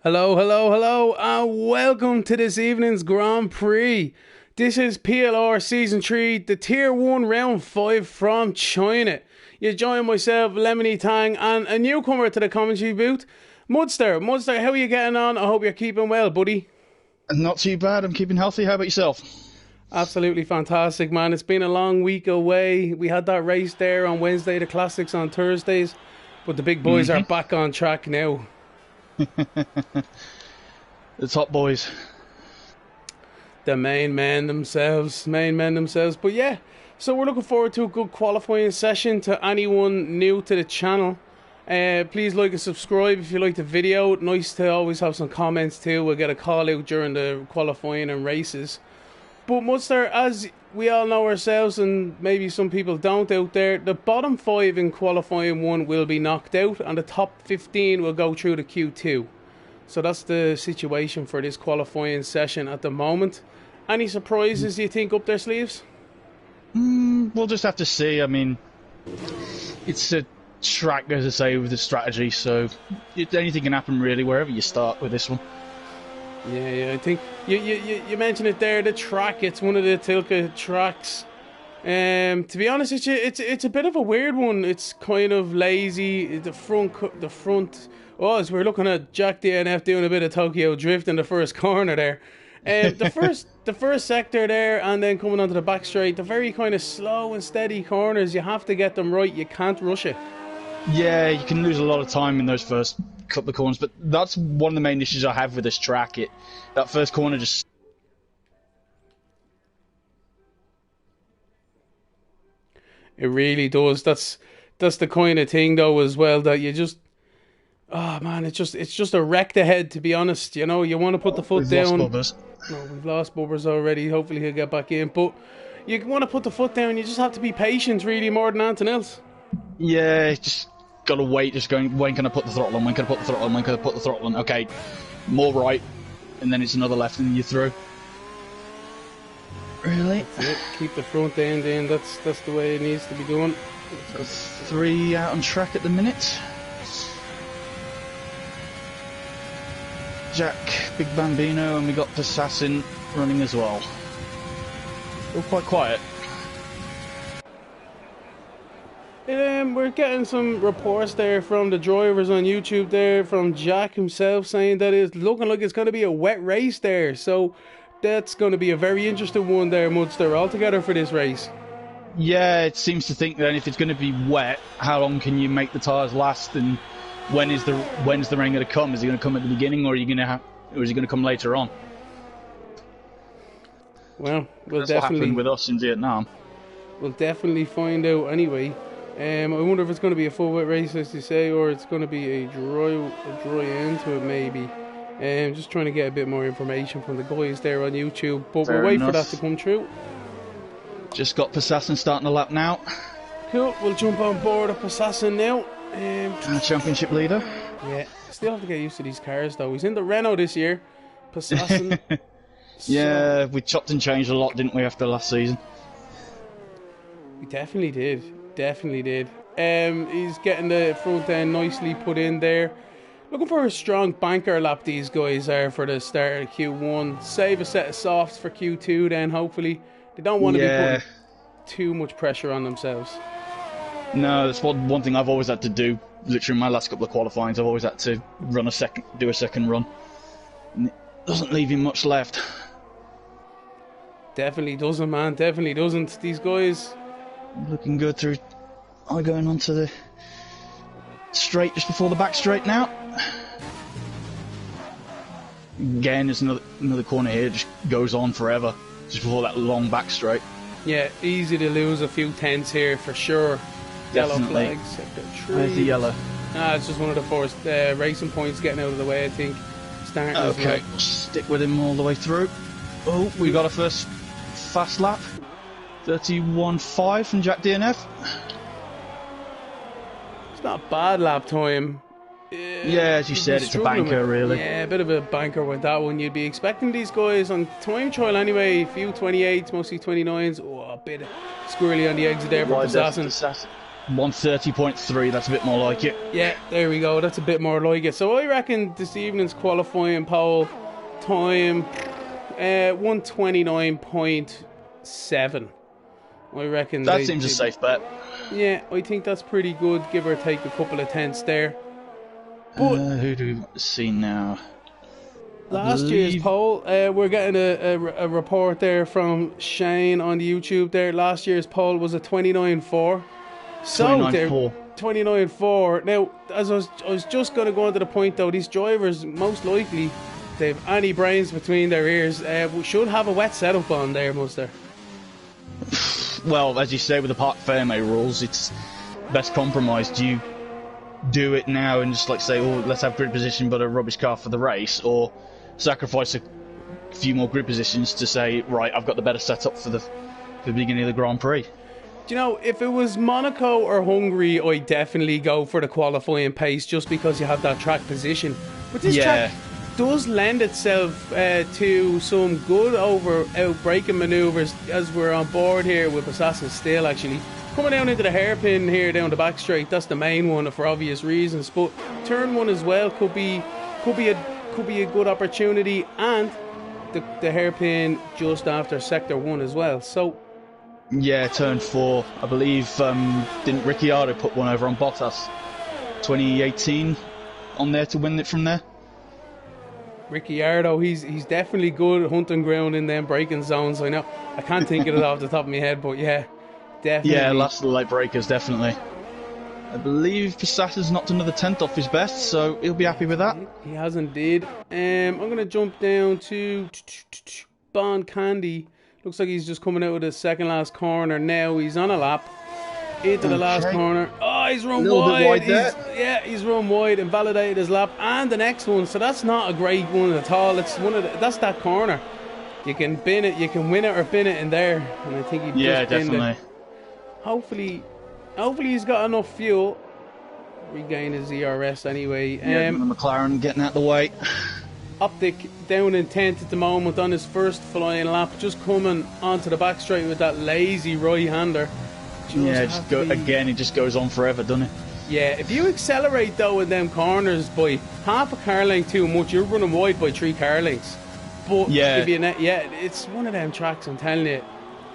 Hello, hello, hello, and welcome to this evening's Grand Prix. This is PLR Season 3, the Tier 1 Round 5 from China. You join myself, Lemony Tang, and a newcomer to the commentary booth, Mudster. Mudster, how are you getting on? I hope you're keeping well, buddy. Not too bad, I'm keeping healthy. How about yourself? Absolutely fantastic, man. It's been a long week away. We had that race there on Wednesday, the Classics on Thursdays, but the big boys are back on track now. The top boys. The main men themselves. But yeah, so we're looking forward to a good qualifying session. To anyone new to the channel, please like and subscribe if you like the video. Nice to always have some comments too. We'll get a call out during the qualifying and races. But Mudster, as we all know ourselves, and maybe some people don't out there, the bottom 5 in qualifying 1 will be knocked out, and the top 15 will go through to Q2. So that's the situation for this qualifying session at the moment. Any surprises you think up their sleeves? We'll just have to see. I mean, it's a track, as I say, with the strategy, so anything can happen really wherever you start with this one. Yeah, I think you mentioned it there. The track, it's one of the Tilke tracks. To be honest with you, it's a bit of a weird one. It's kind of lazy. The front. Oh, as we're looking at Jack DNF doing a bit of Tokyo drift in the first corner there. The first sector there, and then coming onto the back straight. The very kind of slow and steady corners. You have to get them right. You can't rush it. Yeah, you can lose a lot of time in those first couple of corners, but that's one of the main issues I have with this track. That first corner just... It really does. That's the kind of thing though as well that you just... Oh man, it's just a wrecked ahead, to be honest. You know, you want to put the foot down. Lost Bubbers. No, we've lost Bubbers already. Hopefully he'll get back in. But you want to put the foot down. You just have to be patient, really, more than anything else. Yeah, just gotta wait. Just going, when can I put the throttle on? When can I put the throttle on? When can I put the throttle on? Okay, more right, and then it's another left, and then you're through. Really? That's it. Keep the front end in. That's the way it needs to be done. Got 3 out on track at the minute. Jack, Big Bambino, and we got Assassin running as well. All quite quiet. We're getting some reports there from the drivers on YouTube there, from Jack himself, saying that it's looking like it's going to be a wet race there. So that's going to be a very interesting one there, Mudster, altogether for this race. Yeah, it seems to think that if it's going to be wet, how long can you make the tyres last, and when's the rain going to come? Is it going to come at the beginning, or is it going to come later on? Well, that's what happened with us in Vietnam. We'll definitely find out anyway. I wonder if it's going to be a full wet race, as you say, or it's going to be a dry end to it, maybe. Just trying to get a bit more information from the guys there on YouTube, but we'll wait for that to come through. Just got Assassin starting the lap now. Cool, we'll jump on board of Assassin now. Championship leader. Yeah, still have to get used to these cars though. He's in the Renault this year, Assassin. Yeah, we chopped and changed a lot, didn't we, after last season? We definitely did. He's getting the front end nicely put in there. Looking for a strong banker lap, these guys are, for the start of Q1. Save a set of softs for Q2 then, hopefully. They don't want to be putting too much pressure on themselves. No, that's one thing I've always had to do. Literally in my last couple of qualifyings, I've always had to do a second run. And it doesn't leave you much left. Definitely doesn't, man. Definitely doesn't. These guys... Looking good through... I'm going onto the straight just before the back straight now. Again, there's another corner here, just goes on forever. Just before that long back straight. Yeah, easy to lose a few tenths here for sure. Definitely. Yellow flags, sector 3. Where's the yellow? It's just one of the first racing points getting out of the way, I think. Starting okay, we'll stick with him all the way through. Oh, we got a first fast lap. 31.5 from Jack DNF. It's not a bad lap time. Yeah, as you said, it's a banker, really. Yeah, a bit of a banker with that one. You'd be expecting these guys on time trial anyway. A few 28s, mostly 29s. Oh, a bit squirrely on the exit there for Assassin. 1:30.3. That's a bit more like it. Yeah, there we go. That's a bit more like it. So I reckon this evening's qualifying pole time 1:29.7. I reckon That seems a safe bet. Yeah, I think that's pretty good, give or take a couple of tenths there. But who do we see now? Last year's poll, we're getting a report there from Shane on the YouTube there. Last year's poll was a 29.4. So 29.4. 29.4. Now, as I was just going to go on to the point though, these drivers, most likely, they've any brains between their ears, should have a wet setup on there, must there? Well, as you say, with the Parc Fermé rules, it's best compromise. Do you do it now and just like say, oh, let's have grid position but a rubbish car for the race, or sacrifice a few more grid positions to say, right, I've got the better setup for the beginning of the Grand Prix? Do you know, if it was Monaco or Hungary, I'd definitely go for the qualifying pace just because you have that track position. But this track does lend itself to some good out braking manoeuvres, as we're on board here with Assassin Steel actually. Coming down into the hairpin here down the back straight, that's the main one for obvious reasons. But turn one as well could be a good opportunity, and the hairpin just after sector 1 as well. So yeah, turn 4, I believe. Didn't Ricciardo put one over on Bottas 2018 on there to win it from there? Ricciardo, he's definitely good hunting ground in them braking zones. I know I can't think of it off the top of my head, but yeah, definitely. Yeah, last of the late breakers, definitely. I believe Passata's knocked another 10th off his best, so he'll be happy with that. He has indeed. I'm going to jump down to Bon Candy. Looks like he's just coming out of the second last corner now. He's on a lap into the last corner. Oh, he's run wide. He's run wide and validated his lap and the next one. So that's not a great one at all. It's that's that corner. You can bin it, you can win it or bin it in there. And I think he just binned it. Hopefully he's got enough fuel. Regain his ERS anyway. Yeah, the McLaren getting out the way. Optic down in 10th at the moment on his first flying lap, just coming onto the back straight with that lazy right-hander. It just goes on forever, doesn't it? Yeah, if you accelerate though in them corners by half a car length too much, you're running wide by 3 car lengths. But it's one of them tracks, I'm telling you.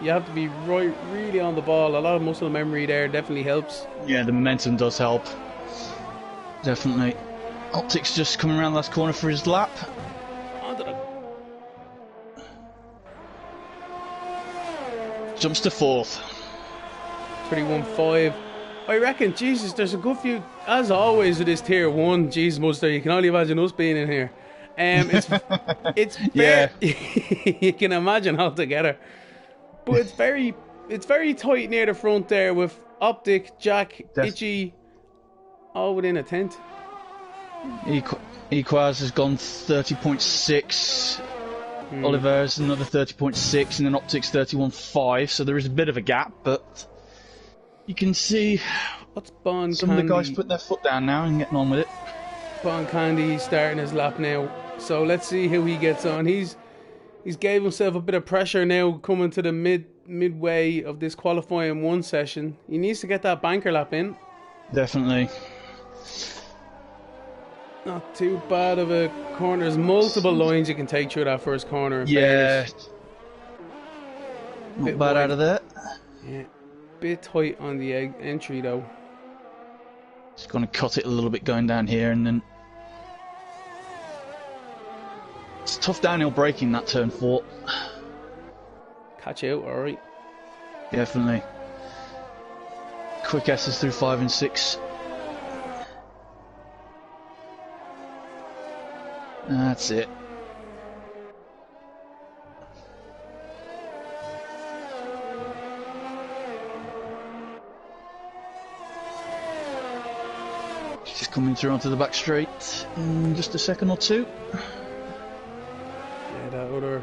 You have to be really on the ball. A lot of muscle memory there definitely helps. Yeah, the momentum does help. Definitely. Optic's just coming around the last corner for his lap. Jumps to 4th. 31.5. I reckon, Jesus, there's a good few, as always with this tier 1, Jesus Muster, you can only imagine us being in here. It's fair. You can imagine altogether. But it's very tight near the front there with Optic, Jack, Itchy, all within a tenth. Equaz has gone 30.6. Oliver's another 30.6, and then Optic's 31.5. So there is a bit of a gap, but you can see some of the guys putting their foot down now and getting on with it. Bon Candy starting his lap now, so let's see how he gets on. He's gave himself a bit of pressure now coming to the midway of this qualifying 1 session. He needs to get that banker lap in. Definitely. Not too bad of a corner. There's multiple lines you can take through that first corner. Yeah. Not bad out of that. Yeah. Bit tight on the entry though. Just going to cut it a little bit going down here, and then it's tough downhill braking that turn 4. Catch out, alright. Definitely. Quick S's through 5 and 6. That's it. Just coming through onto the back straight in just a second or two. Yeah, that other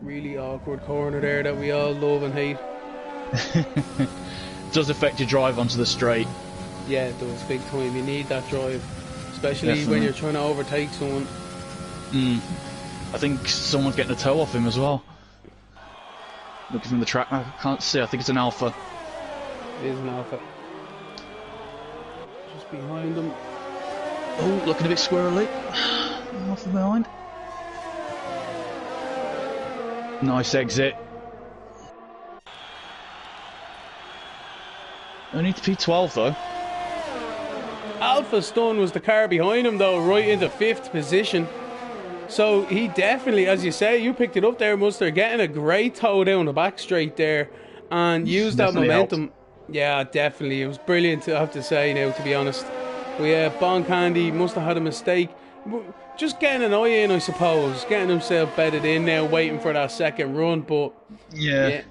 really awkward corner there that we all love and hate. Does affect your drive onto the straight. Yeah, it does, big time. You need that drive, especially when you're trying to overtake someone. I think someone's getting a toe off him as well. Looking from the track, I can't see. I think it's an Alpha. It is an Alpha. behind him. Oh, looking a bit squirrely. Off the behind. Nice exit. Only to P12 though. Alpha Stun was the car behind him though, right into 5th position. So he definitely, as you say, you picked it up there, Mustard, getting a great toe down the back straight there and used that momentum. Helped. Yeah, definitely. It was brilliant, I have to say now, to be honest. But yeah, Bon Candy must have had a mistake. Just getting an eye in, I suppose. Getting himself bedded in now, waiting for that second run, but... Yeah.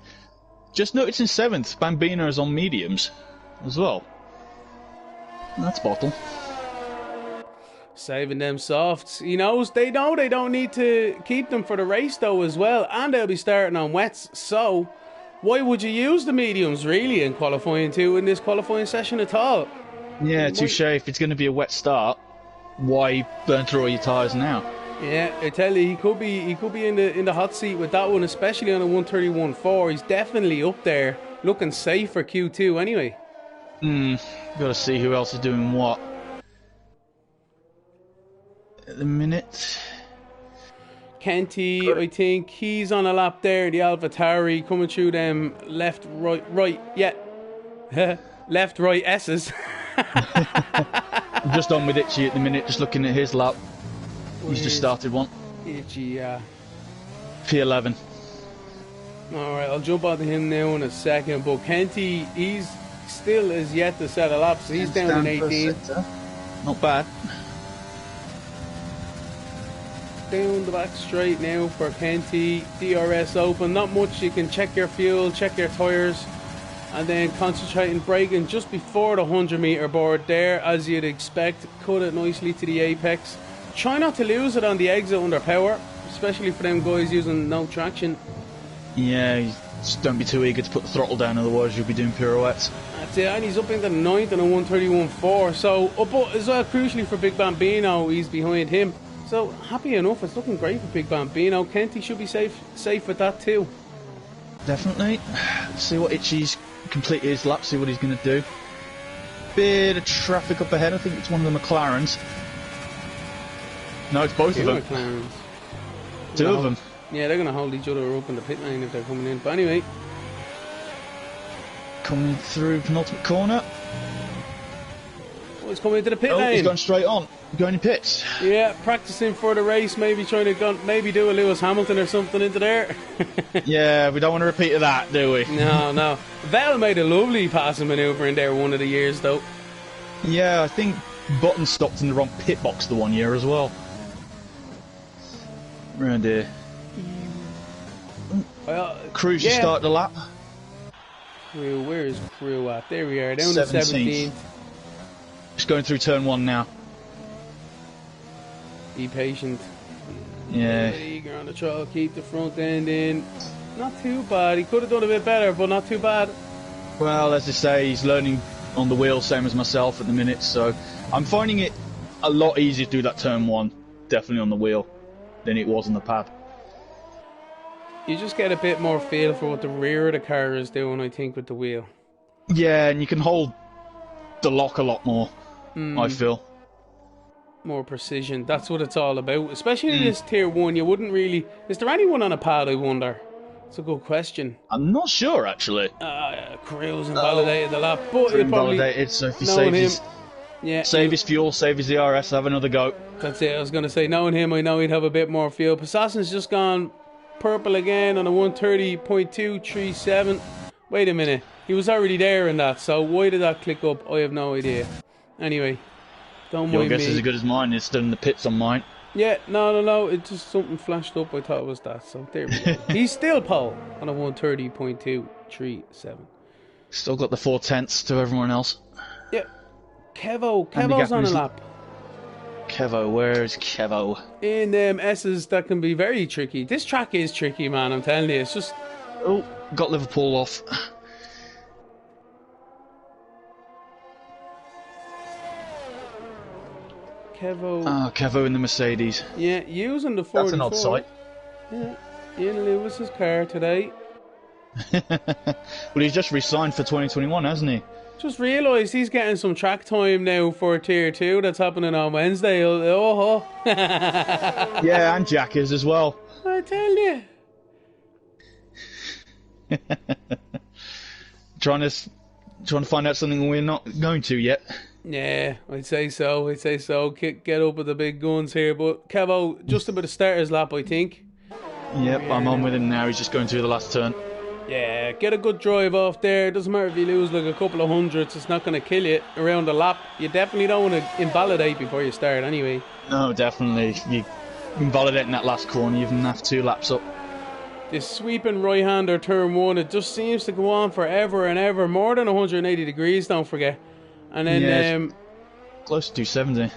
Just noticed in 7th, Bambino is on mediums as well. That's bottle. Saving them softs. He knows they know they don't need to keep them for the race though as well, and they'll be starting on wets, so why would you use the mediums really in qualifying 2 in this qualifying session at all? Yeah, touche. If it's going to be a wet start, why burn through all your tyres now? Yeah, I tell you, he could be in the hot seat with that one, especially on a 131.4. He's definitely up there, looking safe for Q2 anyway. Got to see who else is doing what. At the minute, Kenty, I think he's on a lap there. The AlphaTauri coming through them left, right, yeah, left, right S's. I'm just on with Itchy at the minute, just looking at his lap. He's just started one. Itchy, yeah. P11. Alright, I'll jump onto him now in a second, but Kenty, he's still is yet to set a lap, so he's down in 18. Not bad. Down the back straight now for Kenty. DRS open, not much. You can check your fuel, check your tyres, and then concentrating braking just before the 100-metre board there, as you'd expect. Cut it nicely to the apex. Try not to lose it on the exit under power, especially for them guys using no traction. Yeah, just don't be too eager to put the throttle down, otherwise you'll be doing pirouettes. That's it, and he's up into the 9th on a 131.4. So, but as well, crucially for Big Bambino, he's behind him. So, happy enough, it's looking great for Big Bambino. Kenty should be safe with that too. Definitely. Let's see what Itchy's completed his lap, see what he's going to do. Bit of traffic up ahead, I think it's one of the McLarens. No, it's both of them. McLarens. Two of them. Yeah, they're going to hold each other up in the pit lane if they're coming in. But anyway. Coming through penultimate corner. Oh, he's coming into the pit lane. He's going straight on. Going in pits. Yeah, practicing for the race, maybe trying to maybe do a Lewis Hamilton or something into there. Yeah, we don't want to repeat of that, do we? No. Vettel made a lovely passing manoeuvre in there one of the years, though. Yeah, I think Button stopped in the wrong pit box the one year as well. Round here. Cruz, you start the lap. Where is Crew at? There we are, down to 17th. Just going through turn 1 now. Be patient. Yeah. Eager on the throttle, keep the front end in. Not too bad. He could have done a bit better, but not too bad. Well, as I say, he's learning on the wheel, same as myself at the minute, so I'm finding it a lot easier to do that turn 1, definitely on the wheel, than it was on the pad. You just get a bit more feel for what the rear of the car is doing, I think, with the wheel. Yeah, and you can hold the lock a lot more, I feel. More precision, that's what it's all about. Especially in this tier 1, you wouldn't really... Is there anyone on a pad, I wonder? It's a good question. I'm not sure, actually. Cruz invalidated the lap, but he'll probably... Invalidated, so if he save his fuel, save his DRS, have another go. That's it, I was going to say, knowing him, I know he'd have a bit more fuel. Possassin's just gone purple again on a 130.237. Wait a minute, he was already there in that, so why did that click up? I have no idea. Anyway, don't mind me. Your guess is as good as mine. It's still in the pits on mine. Yeah, no, it's just something flashed up. I thought it was that, so there we go. He's still pole on a 130.237. Still got the 4/10 to everyone else. Yeah, Kevo's on a lap. Kevo, where's Kevo? In them S's, that can be very tricky. This track is tricky, man, I'm telling you. It's just... Oh, got Liverpool off. Kevo. Ah, Kevo in the Mercedes. Yeah, using the 44. That's an odd sight. Yeah, in Lewis's car today. Well, he's just re-signed for 2021, hasn't he? Just realised he's getting some track time now for Tier 2 that's happening on Wednesday. Oh. Yeah, and Jack is as well. I tell you. Trying to find out something we're not going to yet. Yeah, I'd say so. Get up with the big guns here. But Kevo, just about a starter's lap, I think. Yep, I'm on with him now. He's just going through the last turn. Yeah, get a good drive off there. It doesn't matter if you lose like a couple of hundredths. It's not going to kill you around the lap. You definitely don't want to invalidate before you start anyway. No, definitely. You invalidate in that last corner. You even have 2 laps up. This sweeping right-hander turn 1, it just seems to go on forever and ever. More than 180 degrees, don't forget. And then... close to 270.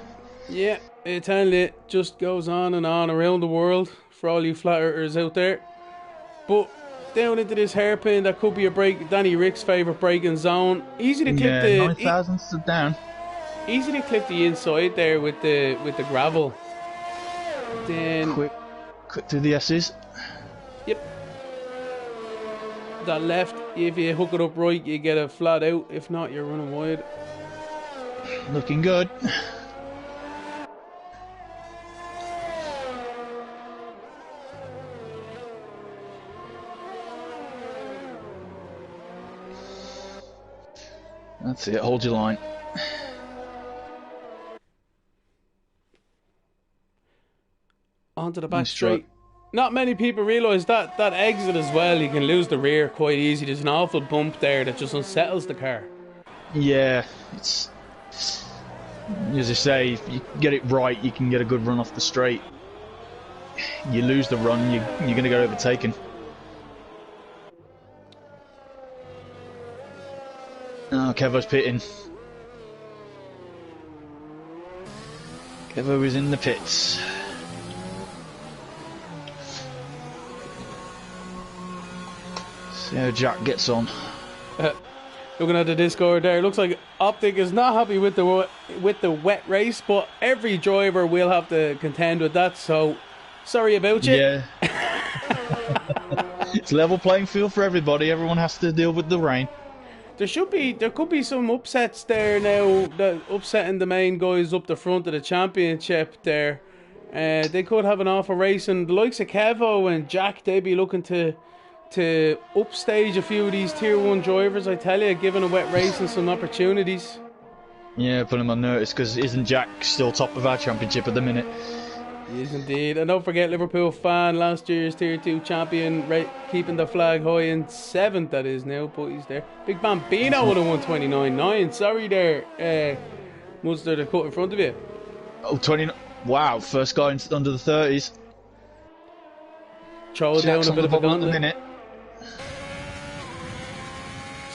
Yeah, I tell you, it just goes on and on around the world for all you flat earthers out there. But down into this hairpin, that could be a break. Danny Rick's favourite braking zone. Easy to clip the 9 thousandths down. Easy to clip the inside there with the gravel. Then quick through the S's. Yep. That left, if you hook it up right, you get a flat out. If not, you're running wide. Looking good. That's it, hold your line. Onto the back straight. Not many people realise that exit as well, you can lose the rear quite easy. There's an awful bump there that just unsettles the car. Yeah, it's... As I say, if you get it right, you can get a good run off the straight. You lose the run, you're going to get overtaken. Oh, Kevo's pitting. Kevo is in the pits. See how Jack gets on. Looking at the Discord there, looks like Optic is not happy with the wet race, but every driver will have to contend with that, so sorry about you. Yeah. It's level playing field for everybody. Everyone has to deal with the rain. There could be some upsets there now, that upsetting the main guys up the front of the championship there. They could have an awful race, and the likes of Kevo and Jack, they'd be looking to upstage a few of these Tier 1 drivers, I tell you, giving a wet race and some opportunities. Yeah, put him on notice, because isn't Jack still top of our championship at the minute? He is indeed. And don't forget, Liverpool fan, last year's Tier 2 champion, right, keeping the flag high in 7th, that is now, but he's there. Big Bambino with a 129.9. Sorry there, Munster, to cut in front of you. Oh, 29. Wow, first guy under the 30s. Throw down a bit of a gun at the minute.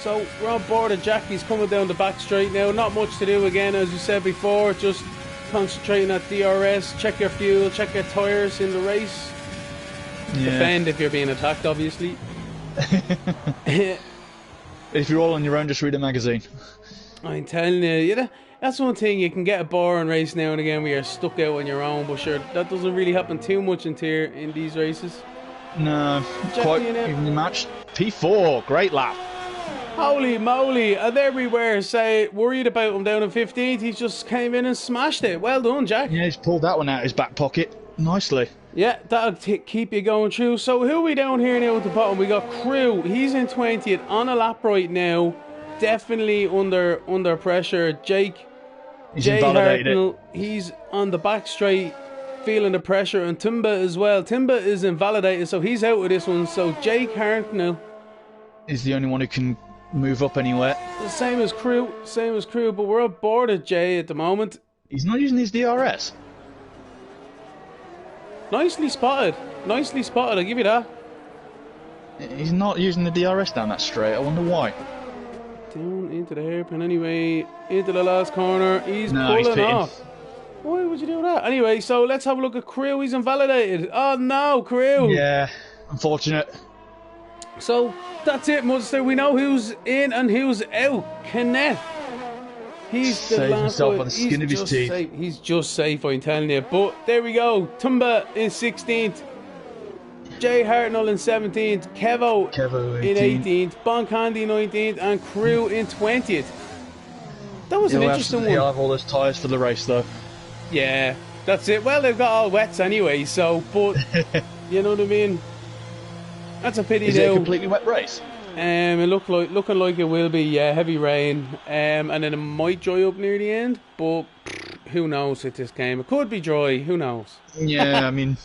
So we're on board of Jackie's coming down the back straight now. Not much to do again, as you said before. Just concentrating at DRS. Check your fuel, check your tyres in the race. Yeah. Defend if you're being attacked, obviously. If you're all on your own, just read a magazine. I'm telling you, that's one thing. You can get a boring race now and again where you're stuck out on your own, but sure, that doesn't really happen too much in these races. No, quite evenly matched. P4, great lap. Holy moly, and everywhere say worried about him down in 15th. He just came in and smashed it. Well done, Jack. Yeah, he's pulled that one out of his back pocket nicely. Yeah, that'll keep you going through. So who are we down here now at the bottom? We got Crew. He's in 20th on a lap right now. Definitely under pressure. Jake. He's invalidated. He's on the back straight, feeling the pressure, and Timba as well. Timba is invalidated, so he's out of this one. So Jake Hartnell is the only one who can move up anywhere. Same as Crew, but we're on board at Jay at the moment. He's not using his DRS. Nicely spotted, I'll give you that. He's not using the DRS down that straight, I wonder why. Down into the hairpin anyway, into the last corner, he's pulling off. Why would you do that? Anyway, so let's have a look at Crew. He's invalidated. Oh no, Crew. Yeah, unfortunate. So that's it, Munster. We know who's in and who's out. Kenneth. He's the saved last himself one. by the skin of his teeth. Safe. He's just safe, I'm telling you. But there we go. Tumba in 16th. Jay Hartnell in 17th. Kevo in 18th. Boncandy 19th. And Crew in 20th. That was an He'll interesting he'll one. have all those tyres for the race, though. Yeah, that's it. Well, they've got all wets anyway, so, but, you know what I mean? That's a pity, Is it a completely wet race? It looking like it will be, yeah, heavy rain, and then it might dry up near the end, but who knows with this game? It could be dry, who knows? Yeah, I mean,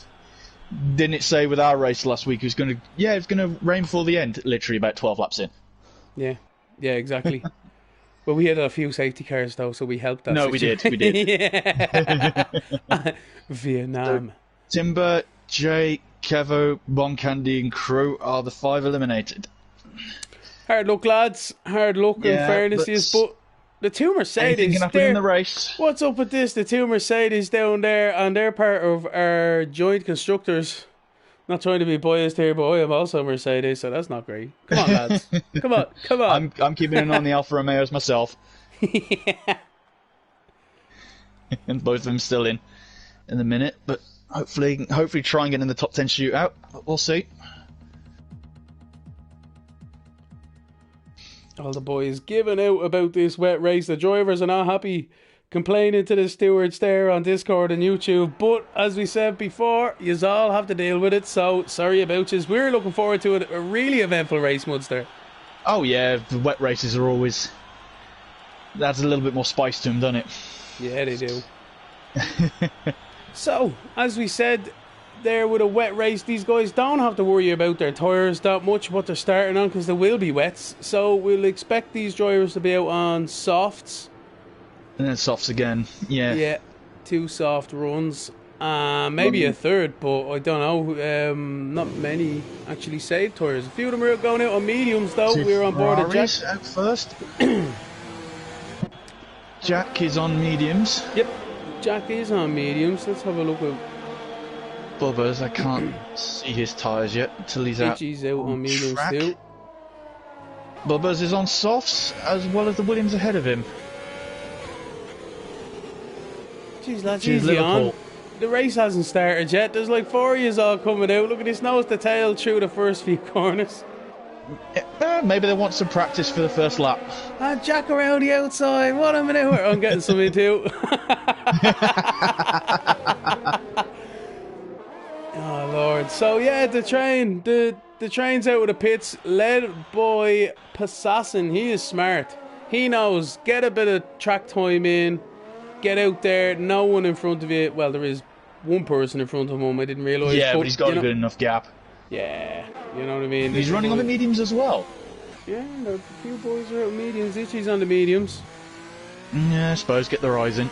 didn't it say with our race last week it's going to rain before the end, literally about 12 laps in. Yeah, exactly. Well, we had a few safety cars though, so we helped that. No, we did. Yeah. Vietnam. So, Timber, Jay, Kevo, Bon Candy, and Crew are the 5 eliminated. Hard luck, lads. Hard luck, in fairness, but the two Mercedes. Anything can happen in the race. What's up with this? The two Mercedes down there, and they're part of our joint constructors. Not trying to be biased here, but I am also a Mercedes, so that's not great. Come on, lads. Come on. I'm keeping an eye on the Alfa Romeos myself. Yeah. And both of them still in the minute, but hopefully try and get in the top 10 shootout. But we'll see. All the boys giving out about this wet race. The drivers are not happy, complaining to the stewards there on Discord and YouTube. But as we said before, yous all have to deal with it. So sorry about yous. We're looking forward to it. A really eventful race, Munster. Oh yeah, the wet races are always. That's a little bit more spice to them, doesn't it? Yeah, they do. So, as we said, there with a wet race, these guys don't have to worry about their tyres that much, what they're starting on, because they will be wets. So we'll expect these drivers to be out on softs. And then softs again, yeah. Yeah, 2 soft runs. Maybe a third, but I don't know. Not many actually saved tyres. A few of them are going out on mediums, though. We're on board at Jack. Out first. Jack is on mediums. Yep, Jack is on mediums. Let's have a look at Bubba's. I can't see his tyres yet until he's out. Itchy's out on mediums track. too. Bubba's is on softs, as well as the Williams ahead of him. Jeez, lads, Cheers, easy on. Liverpool. The race hasn't started yet. There's like 4 years all coming out. Look at this nose to tail through the first few corners. Maybe they want some practice for the first lap. And Jack around the outside. What a minute. I'm getting something too. Oh, Lord. So, yeah, the train's out of the pits, led by Passassin. He is smart. He knows. Get a bit of track time in. Get out there. No one in front of you. Well, there is one person in front of him. I didn't realise. Yeah, but he's got a good enough gap. Yeah, you know what I mean. He's running on the mediums as well. Yeah, a few boys are out mediums. Itchy's on the mediums. Yeah, I suppose get the rise in.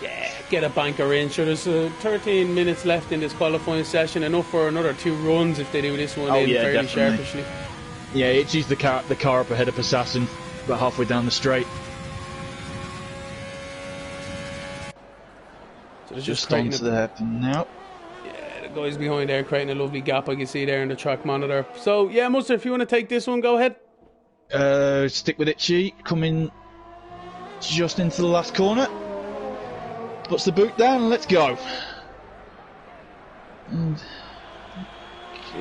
Yeah, get a banker in. Sure, there's 13 minutes left in this qualifying session. Enough for another 2 runs if they do this one fairly definitely. sharpishly. Yeah, Itchy's the car up ahead of Assassin, about halfway down the straight. So there's Just onto the hairpin now. Yeah, the guys behind there creating a lovely gap I can see there in the track monitor. So, yeah, Mustard, if you want to take this one, go ahead. Stick with Itchy, coming just into the last corner. Puts the boot down and let's go. And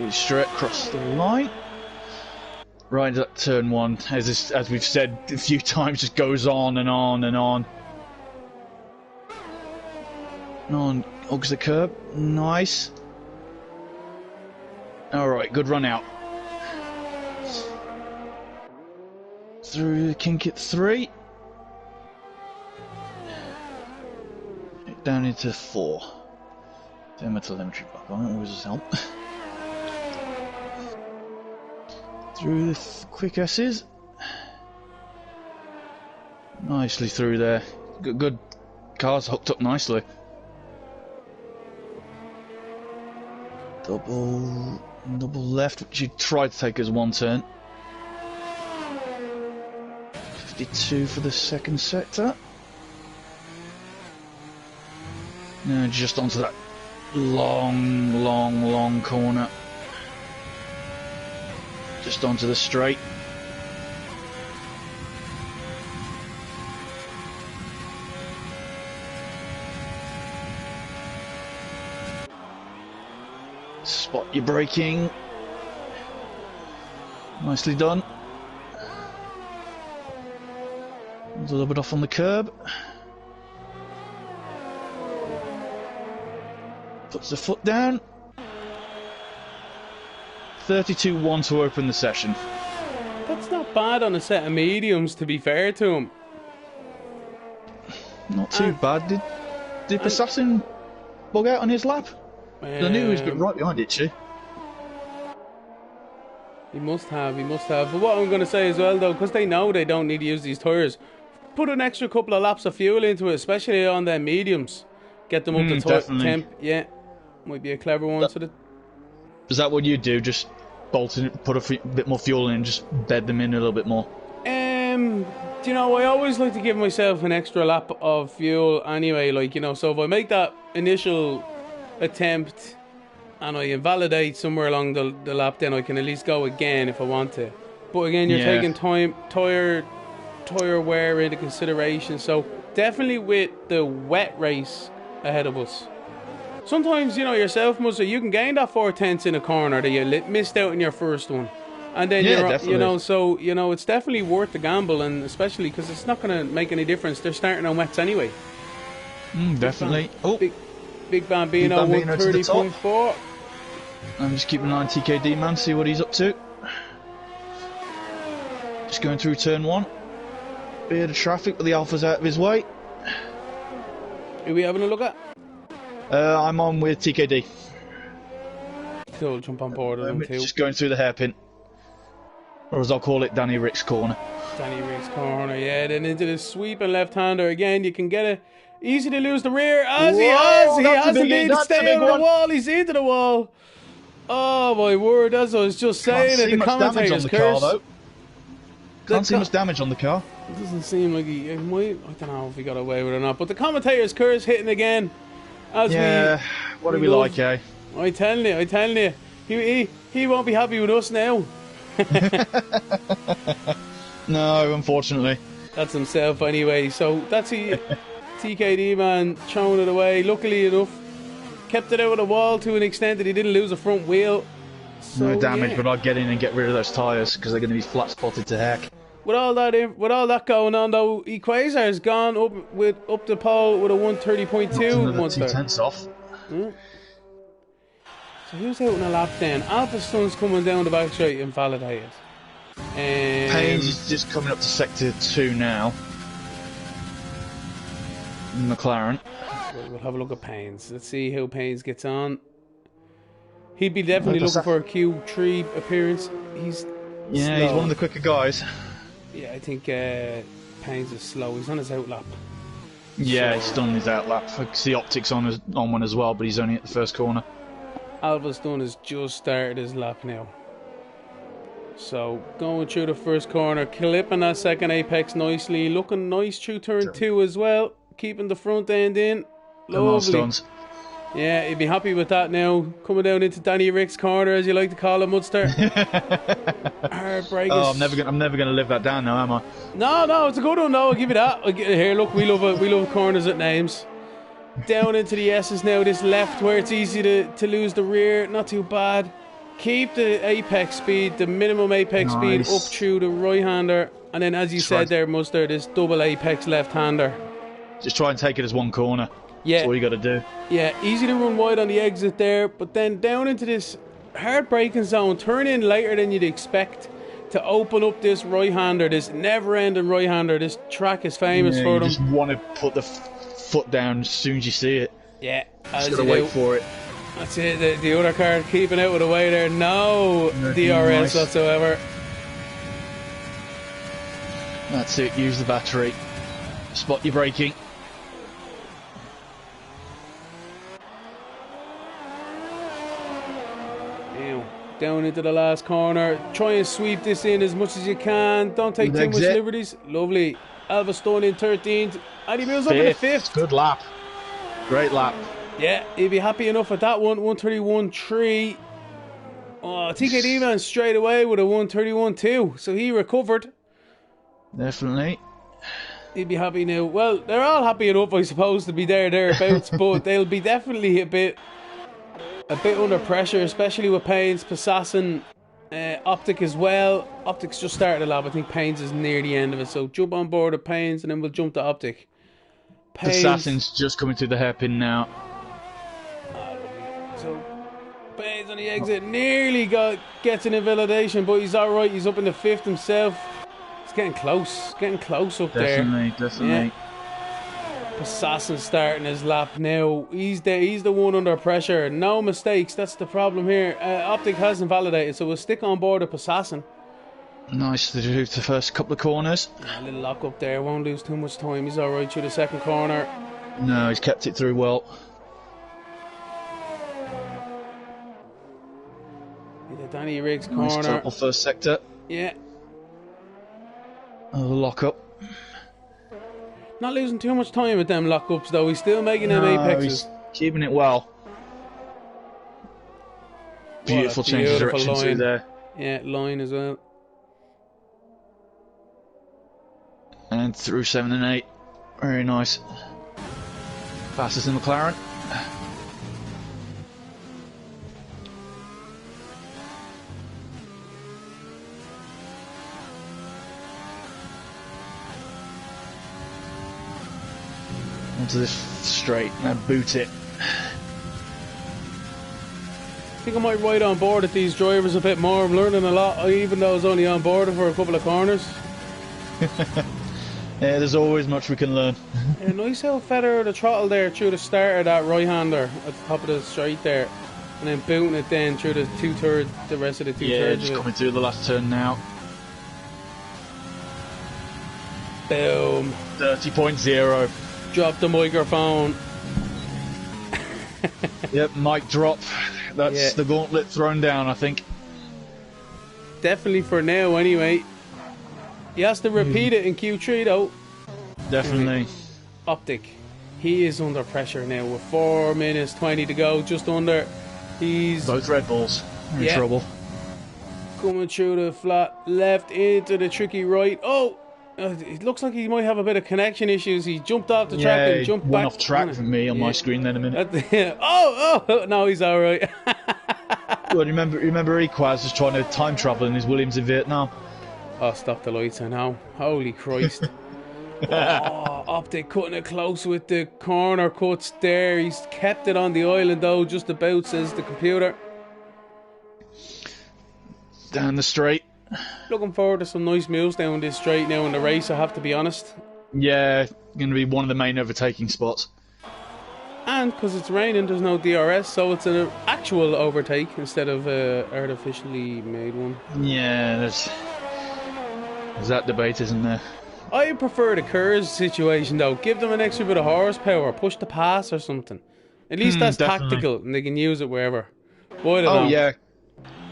straight across the line. Right at turn 1, as we've said a few times, just goes on and on and on. On, hugs the curb, nice. Alright, good run out. Through the kink at 3. Down into 4. Turn my telemetry back on, it always help. Through the quick S's. Nicely through there. Good cars hooked up nicely. Double left, which you tried to take as one turn. 52 for the second sector. Now just onto that long corner. Just onto the straight. Spot your braking. Nicely done. Comes a little bit off on the curb. Puts the foot down. 32-1 to open the session. That's not bad on a set of mediums, to be fair to him. Not too bad. Did Assassin bug out on his lap? I knew he was a bit right behind it, too. He must have. But what I'm going to say as well, though, because they know they don't need to use these tyres, put an extra couple of laps of fuel into it, especially on their mediums. Get them up to temp. Yeah, might be a clever one. Is that what you do? Just bolt in, put a bit more fuel in, and just bed them in a little bit more? Do you know, I always like to give myself an extra lap of fuel anyway, like, you know, so if I make that initial attempt and I invalidate somewhere along the lap, then I can at least go again if I want to. But again, you're taking tire wear into consideration, so definitely with the wet race ahead of us. Sometimes, you know, yourself, Muzzer, you can gain that 4/10 in a corner that you missed out in your first one. And then, you know, so, you know, it's definitely worth the gamble, and especially because it's not going to make any difference. They're starting on wets anyway. Definitely. Big Bambino 130.4. I'm just keeping an eye on TKD, man, see what he's up to. Just going through turn 1. Bit of traffic, but the Alpha's out of his way. Who are we having a look at? I'm on with TKD. Cool, jump on board with him too. Just going through the hairpin. Or as I'll call it, Danny Rick's corner. Danny Rick's corner, yeah. Then into the sweeping left-hander again. You can get it. Easy to lose the rear, as he has indeed. Stay on the wall, he's into the wall. Oh my word, as I was just saying it, the commentator's curse. Can't see much damage on the car. It doesn't seem like he might. I don't know if he got away with it or not, but the commentator's curse hitting again. What do we like, eh? I'm telling you. He won't be happy with us now. No, unfortunately. That's himself anyway. So that's TKD, man, throwing it away. Luckily enough, kept it out of the wall to an extent that he didn't lose a front wheel. So, no damage, but I'll get in and get rid of those tyres because they're going to be flat spotted to heck. With all that going on, though, Equazar's gone up the pole with a 130.2. Another 2/10 off. So who's out in a lap then? Alpha Stun's coming down the back straight, invalidated. Paynes is just coming up to sector 2 now. McLaren. We'll have a look at Paynes. Let's see how Paynes gets on. He'd be definitely looking for a Q3 appearance. He's one of the quicker guys. Yeah, I think Paynes is slow. He's on his outlap. Yeah, he's done his outlap. I can see optics on one as well, but he's only at the first corner. Alvaston has just started his lap now. So going through the first corner, clipping that second apex nicely, looking nice through turn 2 as well, keeping the front end in. Lovely. Yeah, he'd be happy with that now. Coming down into Danny Rick's corner, as you like to call him, Mudster. Oh, I'm never gonna live that down now, am I? No, it's a good one. No, I'll give you that. Here, look, we love corners at names. Down into the S's now. This left where it's easy to lose the rear. Not too bad. Keep the apex speed, the minimum apex speed up through the right-hander, and then as you said there, Mustard, this double apex left-hander. Just try and take it as one corner. Yeah. That's all you got to do. Yeah, easy to run wide on the exit there, but then down into this hard braking zone, turn in later than you'd expect to open up this right-hander, this never-ending right-hander. This track is famous for them. You just want to put the foot down as soon as you see it. Yeah. Just got to wait for it. That's it, the other car keeping out of the way there. No DRS whatsoever. That's it, use the battery. Spot your braking. Down into the last corner. Try and sweep this in as much as you can. Don't take too much liberties. Lovely. Alva Stone in 13th. And he moves up in the 5th. Good lap. Great lap. Yeah, he'd be happy enough with that one. 131.3. Oh, TKD man straight away with a 131.2. So he recovered. Definitely. He'd be happy now. Well, they're all happy enough, I suppose, to be thereabouts, but they'll be definitely a bit under pressure, especially with Paynes, Passassin, Optic as well. Optic's just started a lap. I think Payne's is near the end of it. So jump on board with Payne's and then we'll jump to Optic. Assassin's just coming through the hairpin now. So Payne's on the exit. Nearly gets an invalidation, but he's alright. He's up in the 5th himself. He's getting close. Getting close up there. Definitely. Yeah. Assassin starting his lap now. He's the one under pressure. No mistakes. That's the problem here. Optic hasn't validated, so we'll stick on board with Assassin. Nice to do the first couple of corners. A little lock up there. Won't lose too much time. He's all right through the second corner. No, he's kept it through well. The Danny Riggs Nice corner. purple first sector. Yeah. Another lock up. Not losing too much time with them lockups though. He's still making them apexes. He's keeping it well. Beautiful change of direction through there. Yeah, line as well. And through 7 and 8. Very nice. Fastest in McLaren. Onto this straight and boot it. I think I might ride on board with these drivers a bit more. I'm learning a lot, even though I was only on board for a couple of corners. Yeah, there's always much we can learn. Yeah, nice how feather the throttle there through the start of that right-hander at the top of the straight there, and then booting it then through the the rest of the 2/3. Yeah, just coming through the last turn now. Boom. 30.0. Drop the microphone. Yep, mic drop. That's the gauntlet thrown down, I think. Definitely for now, anyway. He has to repeat it in Q3, though. Definitely. Optic. He is under pressure now with 4 minutes 20 to go, just under. He's both Red Bulls are in trouble. Coming through the flat left into the tricky right. Oh! It looks like he might have a bit of connection issues. He jumped off the track and jumped back. Went off track from me on my screen then a minute. Oh, no, he's all right. Well, remember Equaz was trying to time travel in his Williams in Vietnam. Oh, stop the lights now. Holy Christ. Optic cutting it close with the corner cuts there. He's kept it on the island though, just about, says the computer. Down the straight. Looking forward to some nice moves down this straight now in the race, I have to be honest. Yeah, going to be one of the main overtaking spots. And because it's raining, there's no DRS, so it's an actual overtake instead of an artificially made one. Yeah, there's that debate, isn't there? I prefer the Kerrs situation though. Give them an extra bit of horsepower, push the pass or something. At least that's tactical and they can use it wherever. But I don't know. Yeah.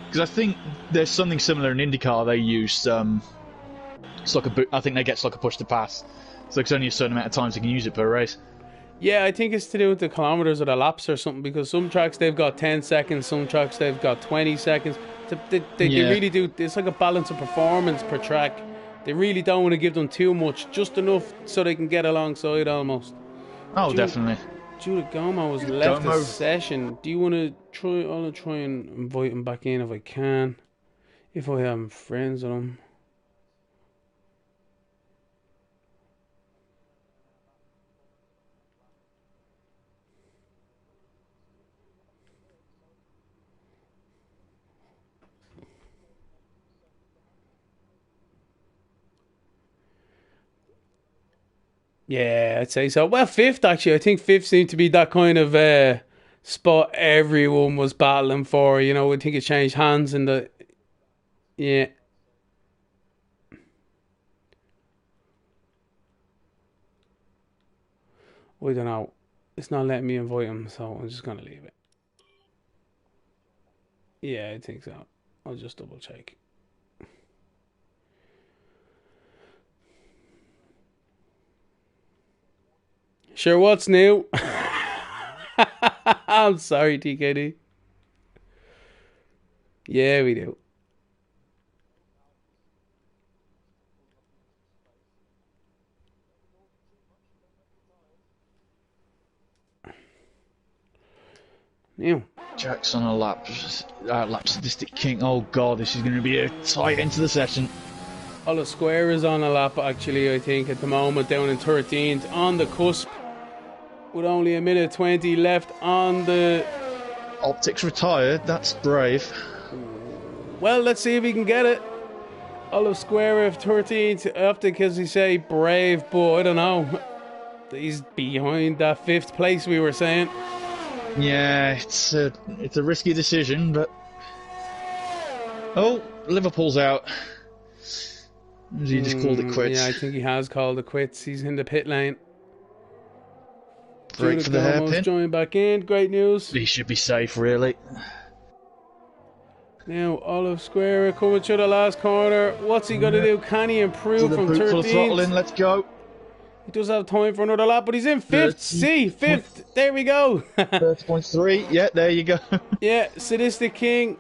Because I think there's something similar in IndyCar. They use it's like I think they get like a push to pass. So it's only a certain amount of times they can use it per race. Yeah, I think it's to do with the kilometers or the laps or something. Because some tracks they've got 10 seconds, some tracks they've got 20 seconds. They really do. It's like a balance of performance per track. They really don't want to give them too much, just enough so they can get alongside almost. Oh, definitely. Judah Goma was left the session. Do you want to try? I'll try and invite him back in if I can. If I have friends with him. Yeah, I'd say so. Well, 5th actually. I think 5th seemed to be that kind of spot everyone was battling for. You know, I think it changed hands in the... Yeah. I don't know. It's not letting me invite him, so I'm just going to leave it. Yeah, I think so. I'll just double check. Sure, what's new? I'm sorry, TKD. Yeah, we do. Yeah. Jack's on a lap. Lap Sadistic King. Oh god, this is going to be a tight end to the session. Olive Square is on a lap, actually, I think, at the moment, down in 13th, on the cusp, with only a minute 20 left on the... Optics retired, that's brave. Well, let's see if he can get it. Olive Square of 13th, Optic, as you say, brave, but I don't know. He's behind that 5th place we were saying. Yeah, it's a risky decision, but... Oh, Liverpool's out. He just called it quits. Yeah, I think he has called it quits. He's in the pit lane. Break for the hairpin. Join back in. Great news. He should be safe, really. Now, Olive Square coming through the last corner. What's he going to do? Can he improve from 13th? Full throttle in, let's go. He does have time for another lap, but he's in 5th. See, 5th. There we go. 30.3. Yeah, there you go. Yeah, Sadistic King.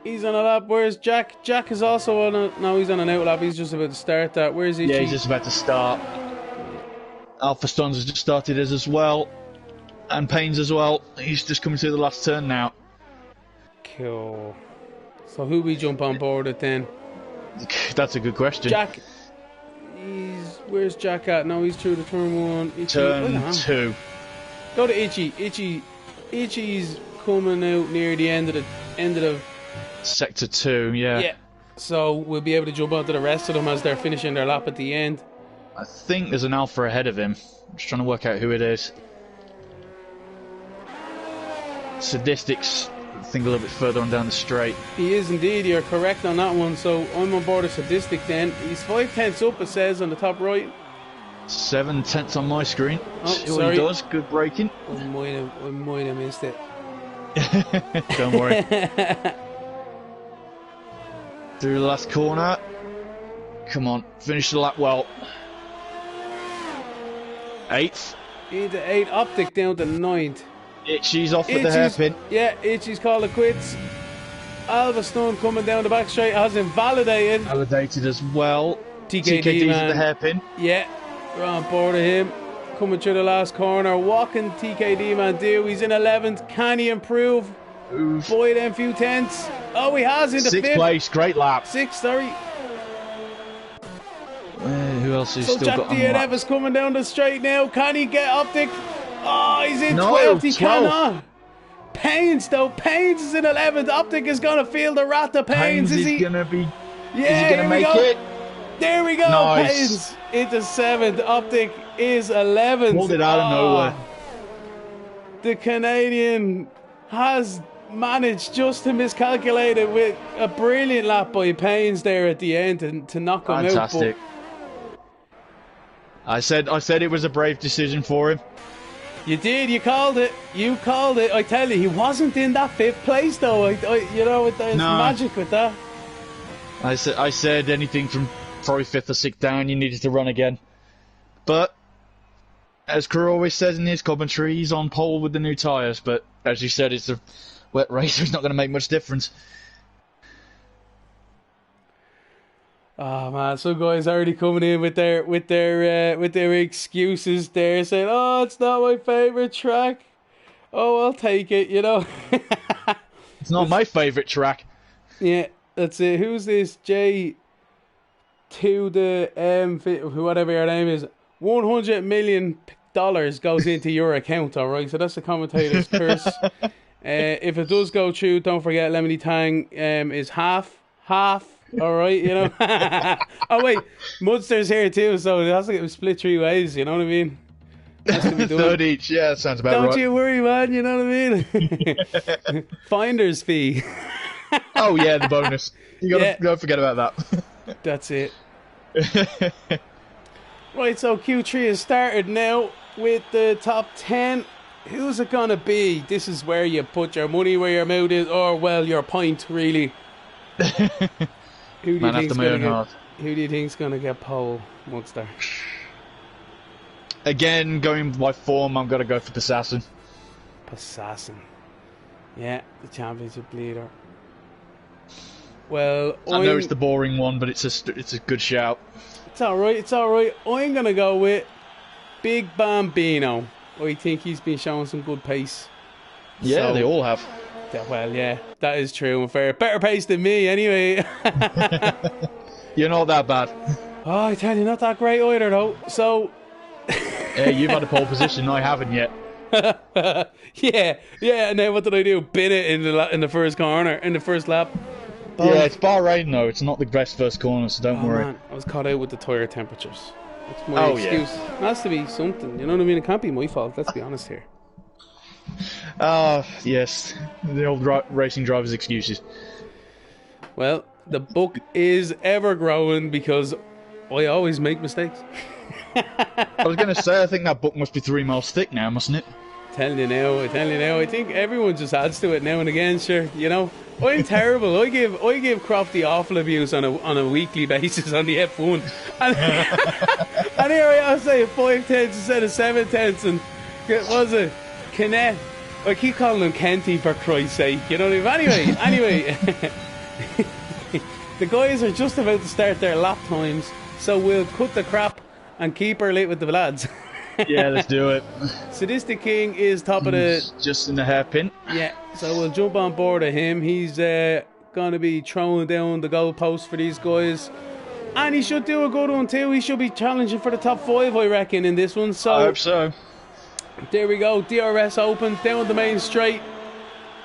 He's on a lap. Where's Jack? Jack is also on a... No, he's on an out lap. He's just about to start that. Where's he? Yeah, he's just about to start. Alpha Stones has just started his as well. And Payne's as well. He's just coming through the last turn now. Cool. So who we jump on board with then? That's a good question. Jack. Where's Jack at? No, he's through the turn 1. Itchy. Turn 2. Go to Itchy. Itchy's coming out near the end of the Sector 2, yeah. Yeah. So we'll be able to jump onto the rest of them as they're finishing their lap at the end. I think there's an Alpha ahead of him. I'm just trying to work out who it is. Sadistic's, I think, a little bit further on down the straight. He is indeed, you're correct on that one. So I'm on board a Sadistic then. He's 5/10 up, it says on the top right. 7/10 on my screen. Oh, See sorry. what he does, good braking. I might have missed it. Don't worry. Through the last corner. Come on, finish the lap well. 8th. Into 8th, Optic down to 9th. Itchy's off with the hairpin. Yeah, Itchy's called it quits. Alva Stone coming down the back straight has invalidated. Validated as well. TKD's with the hairpin. Yeah, we're on board of him. Coming through the last corner. What can TKD man do? He's in 11th. Can he improve? Oof. Boy, them few tenths. Oh, he has into 6th 5th. place, great lap. 6th, sorry. Who else has So still Jack got on the lap? DNF is coming down the straight now. Can he get Optic? Oh, he's in No, 12th. He 12. cannot. Pains though. Pains is in 11th. Optic is going to feel the wrath of Pains. Is he? Gonna be? Yeah, is he gonna here we make go. it? There we go. Nice. Pains into 7th. Optic is 11th. Pulled it out of nowhere. The Canadian has managed just to miscalculate it with a brilliant lap by Pains there at the end and to knock him Fantastic. out. I said it was a brave decision for him. You did. You called it. You called it. I tell you, he wasn't in that 5th place though. You know, there's magic with that. I said anything from probably 5th or 6th down, you needed to run again. But as Crew always says in his commentary, he's on pole with the new tyres. But as you said, it's a wet race, so it's not going to make much difference. Oh man, some guys already coming in with their excuses there, saying, "Oh, it's not my favourite track." Oh, I'll take it, you know. It's not my favourite track. Yeah, that's it. Who's this? J to the whatever your name is. $100 million goes into your account, all right. So that's the commentator's curse. If it does go through, don't forget Lemony Tang is half. All right, you know. Oh wait, Munster's here too, so it has to get split 3 ways. You know what I mean? Third each, yeah, sounds about right. Don't you worry, man. You know what I mean? Finder's fee. Oh yeah, the bonus. You don't forget about that. That's it. Right, so Q3 has started now with the top 10. Who's it gonna be? This is where you put your money where your mouth is, or well, your point really. Who do you think's gonna get pole, Munster? Again, going by form, I'm gonna go for Passassin. Yeah, the championship leader. Well, I know it's the boring one, but it's a good shout. It's all right. I'm gonna go with Big Bambino. I think he's been showing some good pace. Yeah, they all have. Well, yeah, that is true and fair. Better pace than me, anyway. You're not that bad. Oh, I tell you, not that great either, though. So, Yeah, you've had a pole position. I haven't yet. yeah. And then what did I do? Bin it in the first corner, in the first lap. Boom. Yeah, it's Bahrain though. It's not the best first corner, so don't worry. Man, I was caught out with the tyre temperatures. That's my excuse. Yeah. It has to be something. You know what I mean? It can't be my fault. Let's be honest here. Yes, the old racing driver's excuses. Well, the book is ever growing because I always make mistakes. I was going to say, I think that book must be 3 miles thick now, mustn't it? Telling you now. I think everyone just adds to it now and again. Sure, you know, I'm terrible. I give Croft the awful abuse on a weekly basis on the F1, and, and here I am saying 5/10 instead of 7/10, and it was a Kenneth. I keep calling him Kenty for Christ's sake. You know what I mean? Anyway. The guys are just about to start their lap times, so we'll cut the crap and keep her late with the lads. Yeah, let's do it. Sadistic King is top of the... Just in the hairpin. Yeah, so we'll jump on board of him. He's going to be throwing down the goalposts for these guys. And he should do a good one too. He should be challenging for the top 5, I reckon, in this one. So I hope so. There we go. DRS open, down the main straight.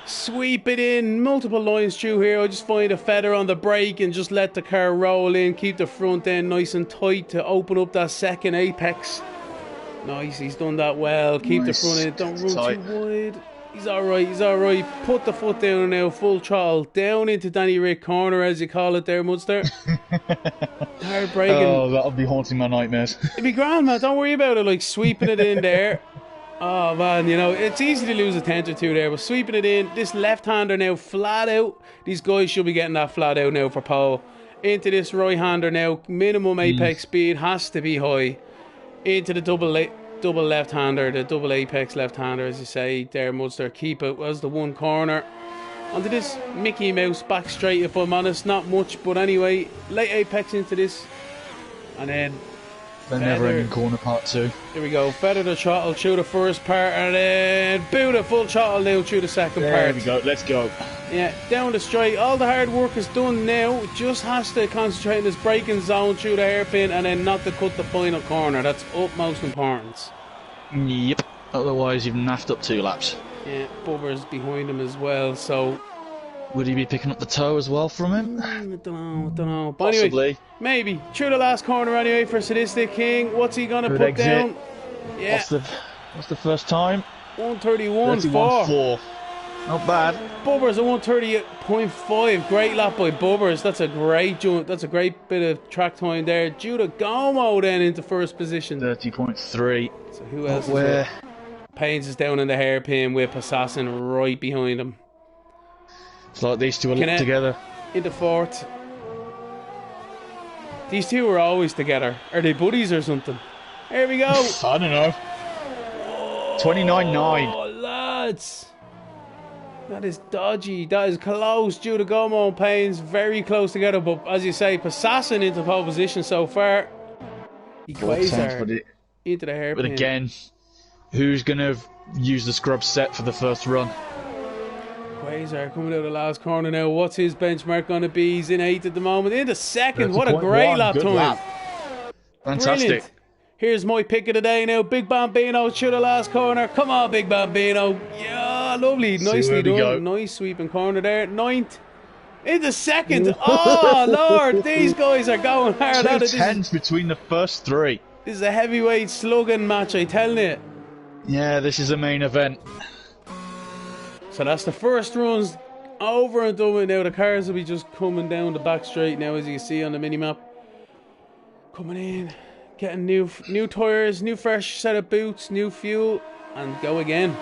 Sweep it in, multiple lines through here. I just find a feather on the brake and just let the car roll in. Keep the front end nice and tight to open up that second apex. Nice, he's done that well. Keep the front end, don't run too wide. He's alright. Put the foot down now, full throttle. Down into Danny Rick corner, as you call it there, Munster. Hard braking. Oh, that'll be haunting my nightmares. It'd be grand, man. Don't worry about it. Like, sweeping it in there. Oh man, you know, it's easy to lose a tenth or two there, but sweeping it in, this left-hander now flat out. These guys should be getting that flat out now for pole. Into this right-hander now, minimum apex speed has to be high. Into the double left-hander, the double apex left-hander, as you say, there, Munster. Keep it as the one corner. Onto this Mickey Mouse back straight, if I'm honest, not much, but anyway, late apex into this, and then the never-ending corner part 2. Here we go. Feather the throttle through the first part and then boot a full throttle down through the second part. There we go. Let's go. Yeah, down the straight. All the hard work is done now. Just has to concentrate on this braking zone through the hairpin and then not to cut the final corner. That's utmost importance. Yep. Otherwise, you've naffed up 2 laps. Yeah, Bubber's behind him as well, so... Would he be picking up the toe as well from him? I don't know. But Possibly. Anyway, maybe. Through the last corner anyway for Sadistic King. What's he going to put exit down? Yeah. What's the first time? 1:31.4. Not bad. Bubbers at 1:38.5. Great lap by Bubbers. That's a great jump. That's a great bit of track time there. Judah Gomo then into first position. 30.3. So who else where? is Pains is down in the hairpin with Assassin right behind him. It's like these two are linked together. Into fourth. These two are always together. Are they buddies or something? Here we go. I don't know. 29.9. Oh, lads. That is dodgy. That is close. Judah Gomo and Pains very close together. But as you say, Assassin into pole position so far. Quasar into the hairpin. But again, who's going to use the scrub set for the first run? Quasar coming out of the last corner now. What's his benchmark going to be? He's in 8th at the moment. Into second. What a great lap time. Lap. Fantastic. Brilliant. Here's my pick of the day now. Big Bambino through the last corner. Come on, Big Bambino. Yeah, lovely. Nicely done. Nice sweeping corner there. 9th. Into second. Oh, Lord. These guys are going hard at it. 2 between the first 3. This is a heavyweight slugging match, I tell you. Yeah, this is a main event. So that's the first runs over and done with now. The cars will be just coming down the back straight now, as you can see on the mini-map. Coming in, getting new tyres, new fresh set of boots, new fuel, and go again.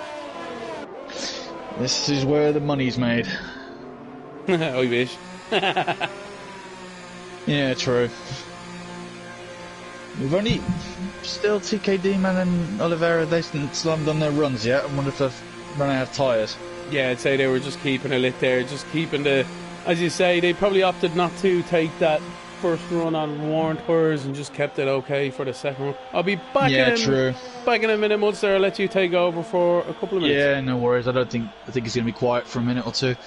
This is where the money's made. I wish. Yeah, true. We've only still TKD Man and Oliveira. They still haven't done their runs yet. I wonder if they've run out of tyres. Yeah, I'd say they were just keeping a lit there, just keeping the, as you say, they probably opted not to take that first run on warned hers and just kept it okay for the second run. I'll be back back in a minute, Munster. I'll let you take over for a couple of minutes. Yeah, no worries. I think it's going to be quiet for a minute or two.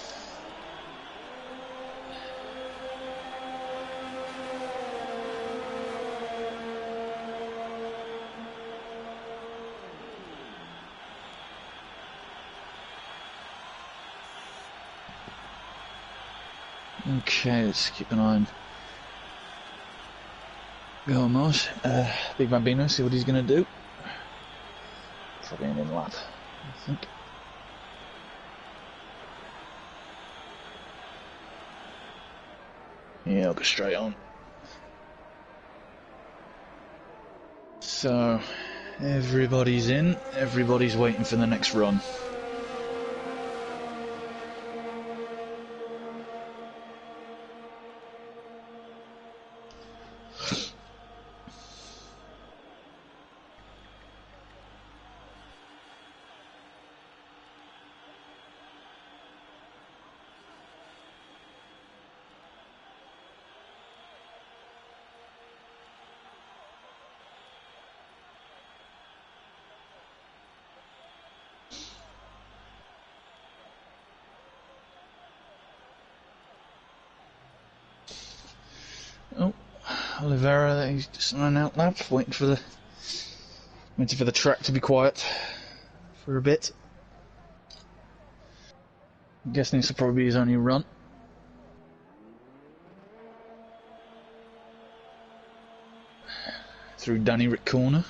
Okay, let's keep an eye on Gomos. Big Bambino, see what he's going to do. Probably an in-lap, I think. Yeah, I'll go straight on. So, everybody's in, everybody's waiting for the next run. Oh, Oliveira, he's just on an out lap, waiting for the track to be quiet for a bit. I'm guessing this will probably be his only run. Through Danny Rick corner.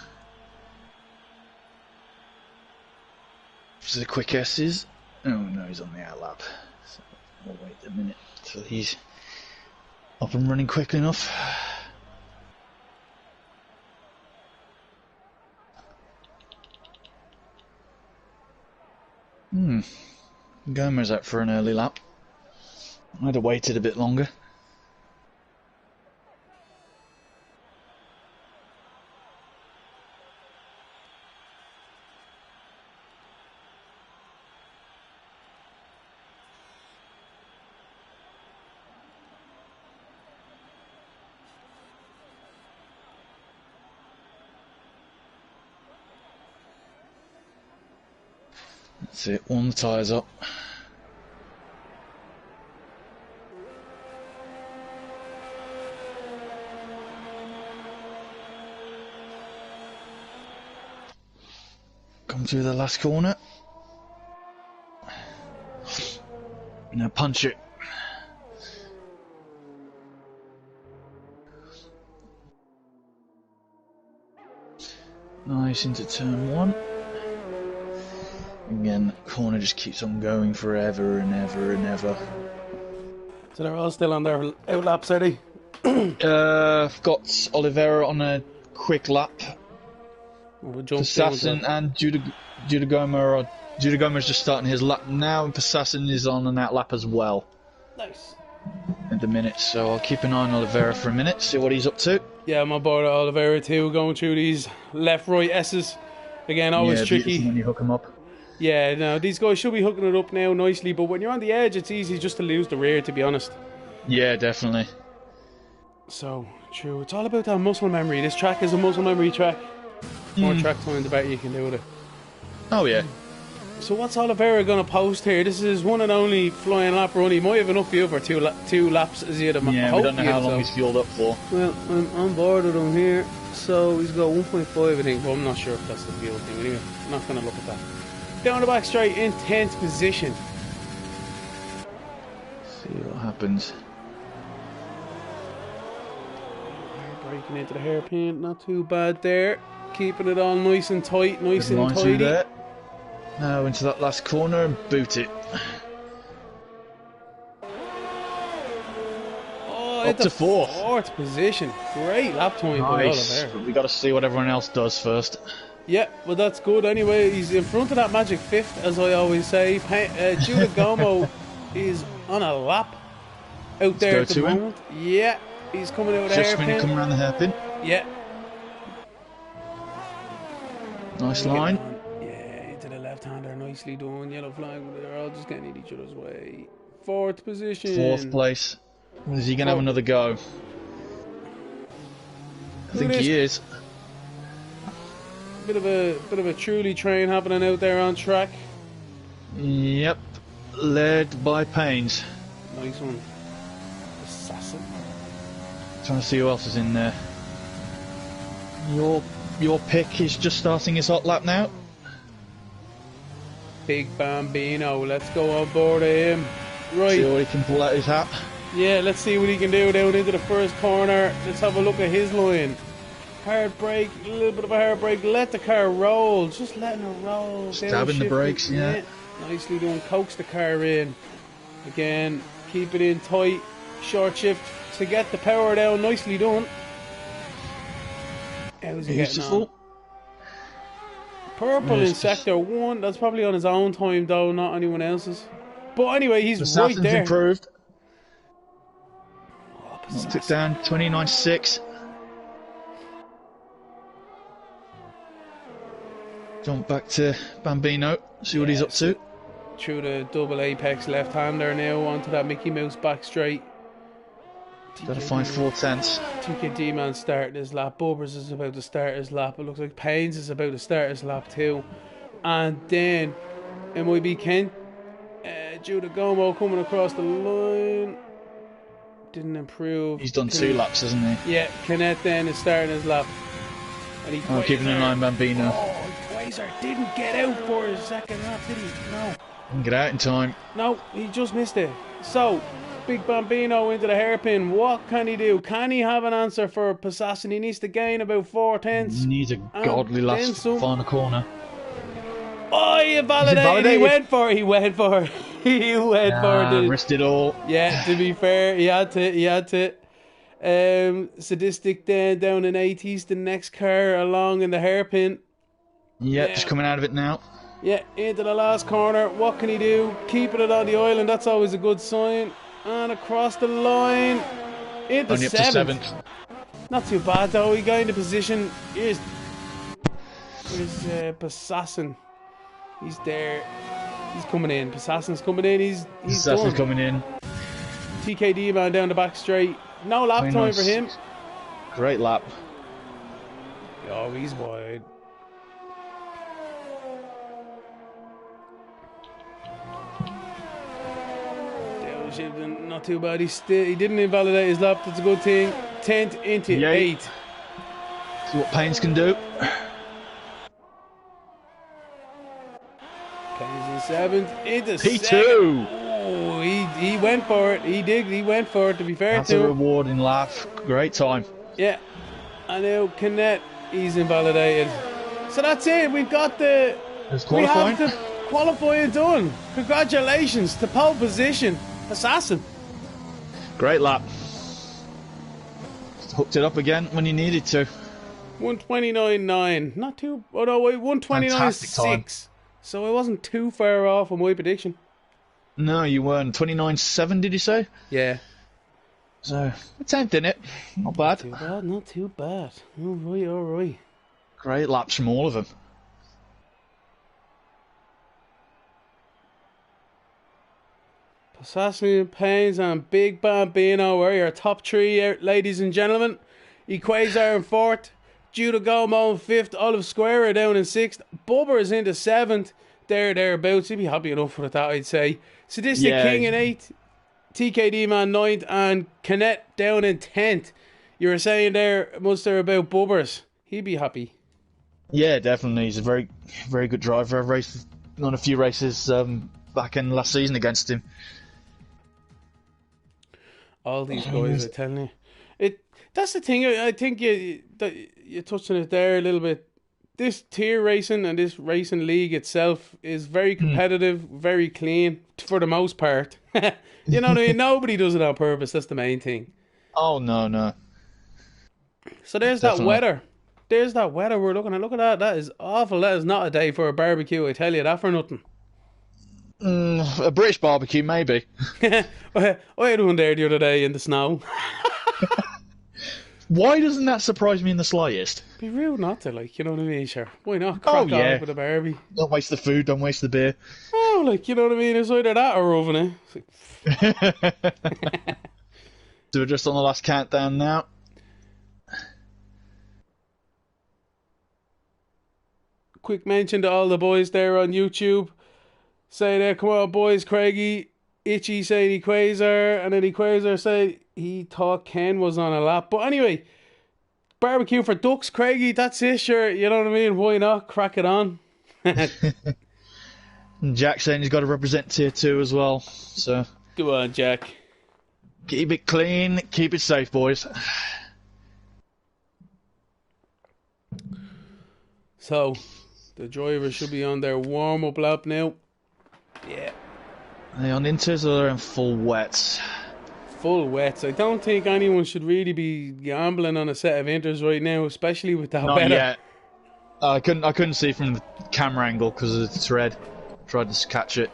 This is the quick S's. Oh no, he's on the out lap. So we'll wait a minute till he's up and running quick enough. Gomer's out for an early lap. I'd have waited a bit longer. That's it, warm the tyres up. Come through the last corner. Now punch it. Nice into turn one. Again, the corner just keeps on going forever and ever and ever. So they're all still on their out laps, are they? I've got Oliveira on a quick lap. Assassin and Judah Gomer's just starting his lap now, and Assassin is on an out lap as well. Nice. At the minute, so I'll keep an eye on Oliveira for a minute, see what he's up to. Yeah, I'm on board with Oliveira too, going through these left-right S's. Again, always tricky. When you hook them up. Yeah, no, these guys should be hooking it up now nicely, but when you're on the edge, it's easy just to lose the rear, to be honest. Yeah, definitely. So, true. It's all about that muscle memory. This track is a muscle memory track. More track time, the better you can do with it. Oh, yeah. So what's Oliveira going to post here? This is one and only flying lap run. He might have an upfield for two laps as he had a Yeah, we don't know how long he's fueled up for. Well, I'm on board with him here. So he's got 1.5, I think. But I'm not sure if that's the fuel thing. Anyway, I'm not going to look at that. Down the back straight in 10th position. See what happens. Breaking into the hairpin, not too bad there. Keeping it all nice and tight, nice and tidy. There. Now into that last corner and boot it. Oh, up to fourth. Fourth position. Great lap time by Oliveira. But we got to see what everyone else does first. Yeah, well that's good anyway. He's in front of that magic fifth, as I always say. Judah Gomo is on a lap out there at the moment. Yeah, he's coming out of the hairpin. Just when you come around the hairpin. Yeah. Nice line. Yeah, into the left-hander, nicely done. Yellow flag, they're all just getting in each other's way. Fourth position. Fourth place. Is he going to have another go? I think he is. Bit of a truly train happening out there on track. Yep, led by Pains. Nice one. Assassin. Trying to see who else is in there. Your pick is just starting his hot lap now. Big Bambino, let's go on board of him. Right. See what he can pull out his hat. Yeah, let's see what he can do down into the first corner. Let's have a look at his line. Hard brake, a little bit of a hard brake. Let the car roll, just letting it roll. Stabbing the brakes, yeah. Nicely doing, coax the car in. Again, keep it in tight. Short shift to get the power down. Nicely done. How's he getting on? Purple in sector 1. That's probably on his own time though, not anyone else's. But anyway, he's right there. Improved. Oh, took down 29.6. Jump back to Bambino, see what he's up to. Through the double apex left-hander now onto that Mickey Mouse back straight. Gotta find 4/10. TKD man starting his lap. Bubbers is about to start his lap. It looks like Pains is about to start his lap too. And then MIB Kent, Judah Gomo coming across the line. Didn't improve. He's done 2 laps, hasn't he? Yeah, Kenneth then is starting his lap. And he keeping an eye on Bambino. Oh, Quasar didn't get out for his second lap, did he? No. Didn't get out in time. No, he just missed it. So, Big Bambino into the hairpin. What can he do? Can he have an answer for Passassin? He needs to gain about 4/10. He needs a godly last final corner. Oh, he invalidated. He went for it. He went for it. He went for it. Risked it all. Yeah, to be fair, he had to. Sadistic then down in 80s. The next car along in the hairpin. Yeah, just coming out of it now. Yeah, into the last corner. What can he do? Keeping it on the island. That's always a good sign. And across the line. Into Only up to 7th. Not too bad though. He got into position. Here's Passassin. He's there. He's coming in. Passassin's coming in. He's Passassin's coming in. TKD man down the back straight. No lap time for him. Great lap. Oh, he's wide. Not too bad. He didn't invalidate his lap. That's a good thing. 10th into 8. See what Pains can do. Pains in 7th into P2. 2nd. Oh, he went for it. He did. He went for it. To be fair, that's a rewarding lap. Great time. Yeah. And now Kenneth, he's invalidated. So that's it. We've got the. We have the qualifying done. Congratulations to pole position. Assassin. Great lap. Just hooked it up again when you needed to. 129.9. Not too. Oh no, wait, 129.6. So I wasn't too far off on my prediction. No, you weren't. 29.7, did you say? Yeah. So, a 10th in it. Not bad. Not too bad. Alright. Great laps from all of them. Passassin, Pains and Big Bambino are your top 3, ladies and gentlemen. Equazar in 4th, Judah Gomo in 5th, Olive Square down in 6th, Bubber is into 7th, thereabouts. He'd be happy enough with that, I'd say. Sadistic King in 8th, TKD Man 9th, and Kenneth down in 10th. You were saying there, Muster, about Bubbers. He'd be happy. Yeah, definitely. He's a very, very good driver. I've done a few races back in last season against him. All these guys are telling you. That's the thing. I think you touched on it there a little bit. This tier racing and this racing league itself is very competitive, very clean for the most part. You know what I mean? Nobody does it on purpose. That's the main thing. Oh no. So there's that weather. There's that weather we're looking at. Look at that. That is awful. That is not a day for a barbecue. I tell you that for nothing. A British barbecue, maybe. I had one there the other day in the snow. Why doesn't that surprise me in the slightest? Be rude not to, like, you know what I mean? Sure, why not? Crack on with a barbie. Don't waste the food, don't waste the beer. Oh, like, you know what I mean? It's either that or oven it. So we're just on the last countdown now. quick mention to all the boys there on YouTube. Say there, come on boys, Craigie. Itchy said Equazer, and then Equazer said he thought Ken was on a lap. But anyway, barbecue for ducks, Craigie, that's it, sure. You know what I mean? Why not? Crack it on. Jack saying he's got to represent Tier 2 as well. So Go on, Jack. keep it clean, keep it safe, boys. So, the drivers should be on their warm-up lap now. Yeah. Are they on inters or they're in full wets? Full wets. I don't think anyone should really be gambling on a set of inters right now, especially with that Not weather. yet. I couldn't see from the camera angle because of the thread. Tried to catch it.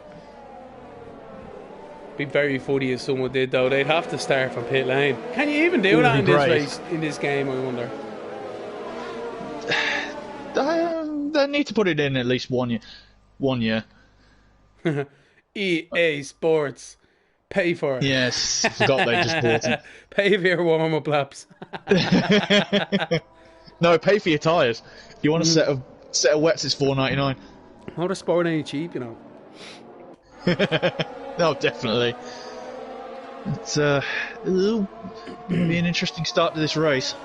Be very funny if someone did, though. They'd have to start from pit lane. Can you even do Would that be in this great. race, in this game, I wonder? They need to put it in at least 1 year. 1 year. EA Sports. Pay for it. Yes, forgot they just bought it. Pay for your warm-up laps. No, pay for your tyres. You want a set of wets? It's $4.99. Motorsport ain't cheap, you know. No, definitely. It's it'll be an interesting start to this race.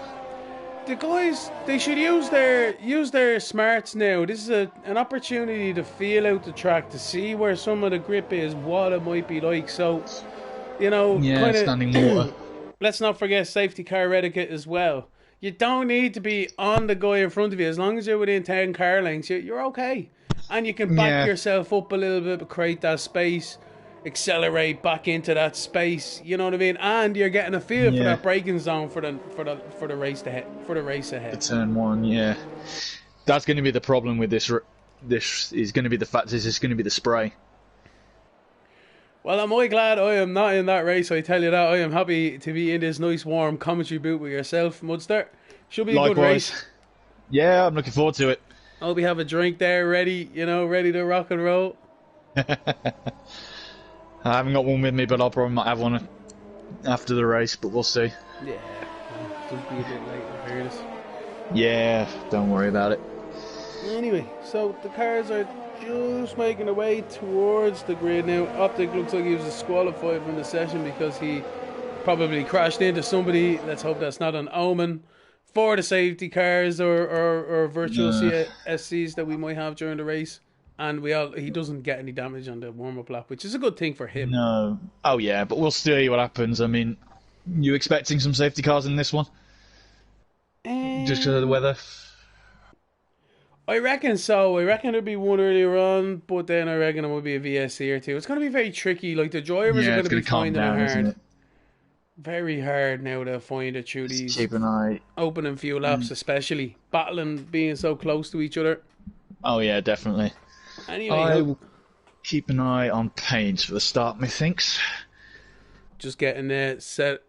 The guys, they should use their smarts now. This is an opportunity to feel out the track, to see where some of the grip is, what it might be like. So, you know, Yeah, standing water. Let's not forget safety car etiquette as well. You don't need to be on the guy in front of you. As long as you're within 10 car lengths, you're okay. And you can back yourself up a little bit, but create that space, accelerate back into that space. You know what I mean? And you're getting a feel for that braking zone for the race ahead. The turn one, yeah. That's going to be the problem with this. This is going to be the fact. This is going to be the spray. Well, am I glad I am not in that race? I tell you that. I am happy to be in this nice warm commentary booth with yourself, Mudster. Should be a good race. Yeah, I'm looking forward to it. I'll be have a drink there, ready to rock and roll. I haven't got one with me, but I'll probably might have one after the race, but we'll see. Yeah, don't be a bit late in fairness. Yeah, don't worry about it. Anyway, so the cars are just making their way towards the grid now. Optic looks like he was disqualified from the session because he probably crashed into somebody. Let's hope that's not an omen for the safety cars or virtual CSCs that we might have during the race. And he doesn't get any damage on the warm-up lap, which is a good thing for him. No. Oh, yeah, but we'll see what happens. I mean, you expecting some safety cars in this one? Just because of the weather? I reckon so. I reckon there'll be one earlier on, but then I reckon it will be a VSC or two. It's going to be very tricky. Like, the drivers are going to be finding it hard. Very hard now to find it through these keep an eye. Opening few laps, especially. Battling, being so close to each other. Oh, yeah, definitely. Anyway, I will keep an eye on Pains for the start, methinks. Just getting set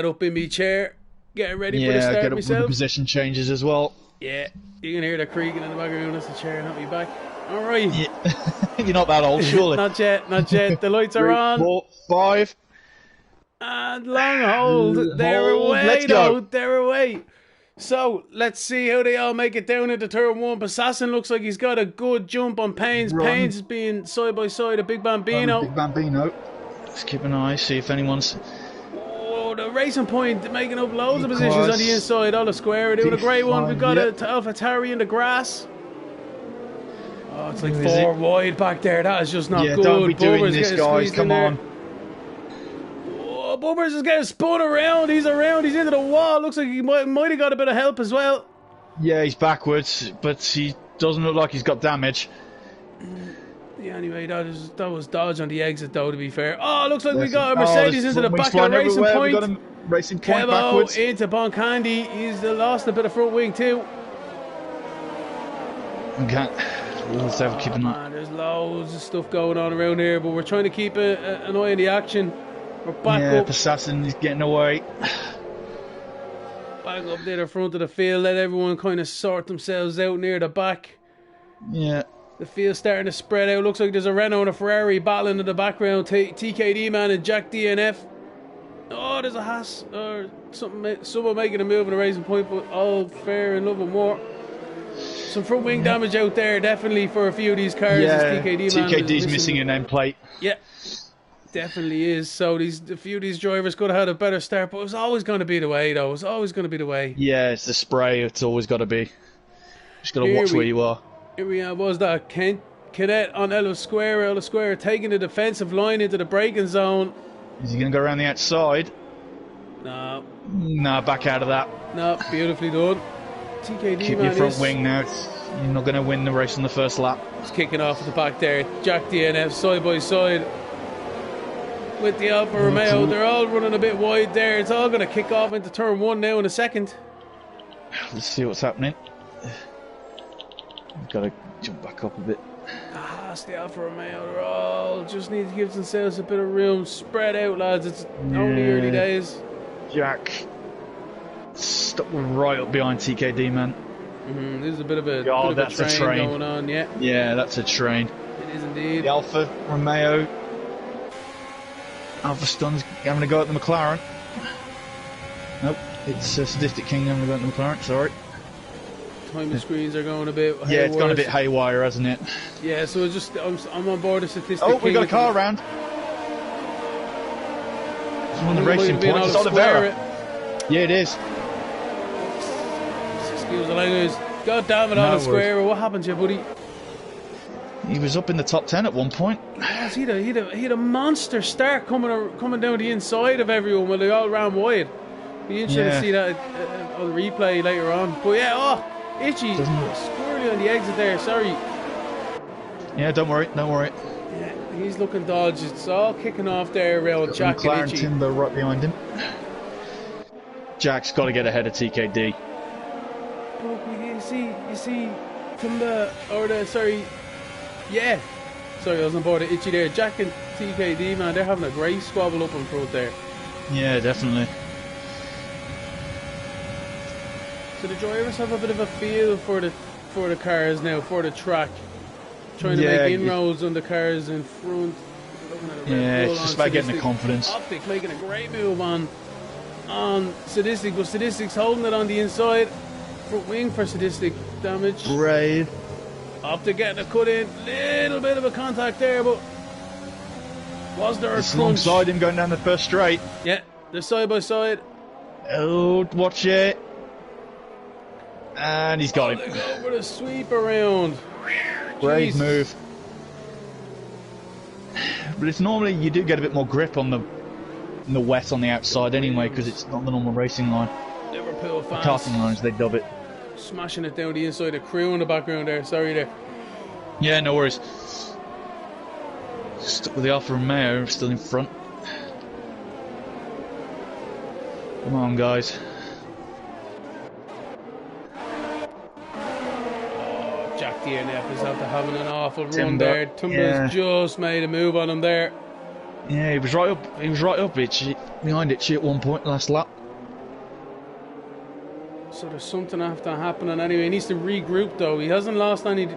up in my chair, getting ready for the start get up myself. with the position changes as well. Yeah, you can hear the creaking in the background. That's the chair, not me back. All right. Yeah. You're not that old, surely. Not yet. The lights are 3, on. 4, 5. And long hold. They're away, let's go. They're away. So, let's see how they all make it down into turn one. Assassin looks like he's got a good jump on Pains. Pains is being side by side a Big Bambino. Big Bambino. Let's keep an eye, see if anyone's... Oh, the Racing Point making up loads of positions on the inside. All the square. They're doing a great one. We've got a AlphaTauri in the grass. Oh, it's like 4 wide back there. That is just not good. Don't be doing Bubber's this, guys. Come on. Oh, Bubbers is getting spun around. He's into the wall. Looks like he might have got a bit of help as well. Yeah, he's backwards, but he doesn't look like he's got damage. Yeah, anyway, that was dodge on the exit, though, to be fair. Oh, looks like we got a Mercedes into the back of the Racing Point. We got a Racing Point Kevo backwards. into Boncandy. He's lost a bit of front wing, too. Okay. Let's have keep an eye. There's loads of stuff going on around here, but we're trying to keep an eye on the action. We're back up. Assassin is getting away. Back up there the front of the field. Let everyone kind of sort themselves out near the back. Yeah. The field's starting to spread out. Looks like there's a Renault and a Ferrari battling in the background. TKD man and Jack DNF. Oh, there's a Haas or something. Someone making a move in the Racing Point, but all fair and love and more. Some front wing damage out there, definitely, for a few of these cars. Yeah, TKD man TKD's missing a nameplate. Yeah, definitely is. So a few of these drivers could have had a better start, but it was always going to be the way, though. It was always going to be the way. Yeah, it's the spray. It's always got to be. Just got to watch where you are. Here we are. Was that Cadet on Ella Square taking the defensive line into the braking zone. Is he going to go around the outside? No. No, back out of that. No, beautifully done. TKD Keep man your front wing now. You're not going to win the race on the first lap. It's kicking off at the back there. Jack DNF side by side with the Alfa Romeo. They're all running a bit wide there. It's all going to kick off into turn 1 now in a second. Let's see what's happening. We've got to jump back up a bit. It's the Alfa Romeo. They're all just need to give themselves a bit of room. Spread out, lads. It's only early days. Jack stuck right up behind TKD, man. This is a bit of a, that's a train going on, yeah. Yeah, that's a train. It is indeed. The Alfa Romeo. Alfa Stun's having a go at the McLaren. Nope, it's Sadistic King having a go at the McLaren, sorry. Timing screens are going a bit haywire. Yeah, it's gone a bit haywire, hasn't it? Yeah, so it's just I'm on board of Sadistic King. Oh, we've got a car around. It's on the racing point. It's Oliveira. Yeah, it is. Excuse the language. God damn it, on Square. What happened to you, buddy? He was up in the top 10 at one point. Yes, he had a monster start coming down the inside of everyone when they all ran wide. Be interesting to see that on the replay later on. But yeah, Itchy squarely on the exit there. Sorry. Yeah, don't worry. Yeah, he's looking dodged. It's all kicking off there around Jack and Itchy. Timber right behind him. Jack's got to get ahead of TKD. You see, Timber yeah. Sorry, I was on board of Itchy there. Jack and TKD, man, they're having a great squabble up in front there. Yeah, definitely. So the drivers have a bit of a feel for the cars now, for the track. Trying to make inroads on the cars in front. It's just about getting the confidence. Optic making a great move on Sadistic, but Sadistic's holding it on the inside. Front wing for Sadistic damage. Great. Optic getting a cut in. Little bit of a contact there, but was there a crunch? Alongside him going down the first straight. Yeah, they're side by side. Oh, watch it. And he's got him. They go for the sweep around. Great move. But it's normally, you do get a bit more grip on the wet on the outside anyway, because it's not the normal racing line. Liverpool fans. Karting lines, they dub it. Smashing it down the inside, a crew in the background there. Sorry there. Yeah, no worries. Stuck with the Alfa Romeo, still in front. Come on, guys. Jack DNF is after having an awful run there. Tumba's just made a move on him there. Yeah, he was right up Itchy, behind Itchy at one point last lap. So there's something after happening anyway. He needs to regroup though. He hasn't lost any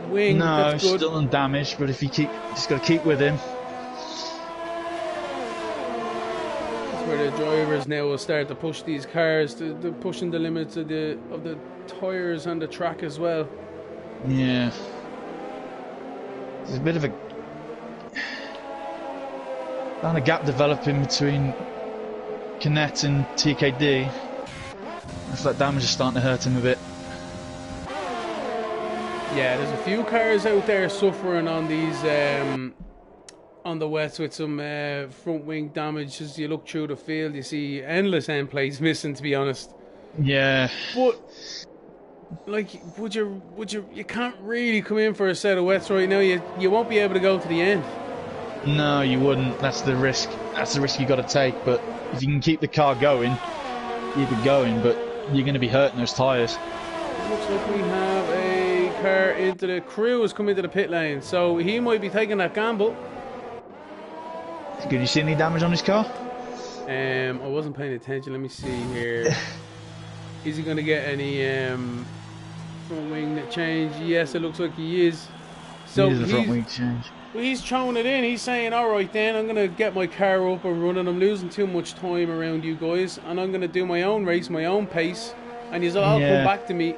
wing. No, that's good. Still undamaged, but if you just got to keep with him. That's where the drivers now will start to push these cars. They're pushing the limits of the tyres and the track as well. Yeah. There's a bit of a gap developing between Canet and TKD. Looks like damage is starting to hurt him a bit. Yeah, there's a few cars out there suffering on these on the wets with some front wing damage. As you look through the field, you see endless end plates missing, to be honest. Yeah. But like, would you can't really come in for a set of wets right now. You won't be able to go to the end. No, you wouldn't. That's the risk. That's the risk you got to take. But if you can keep the car going, keep it going. But you're going to be hurting those tyres. Looks like we have a car into the crew has come into the pit lane, so he might be taking that gamble. Did you see any damage on his car? I wasn't paying attention. Let me see here. Is he going to get any front wing change? Yes, it looks like he is. So he's a front wing change. Well, he's throwing it in. He's saying, all right then, I'm going to get my car up and running. I'm losing too much time around you guys, and I'm going to do my own race, my own pace, and he's all come back to me.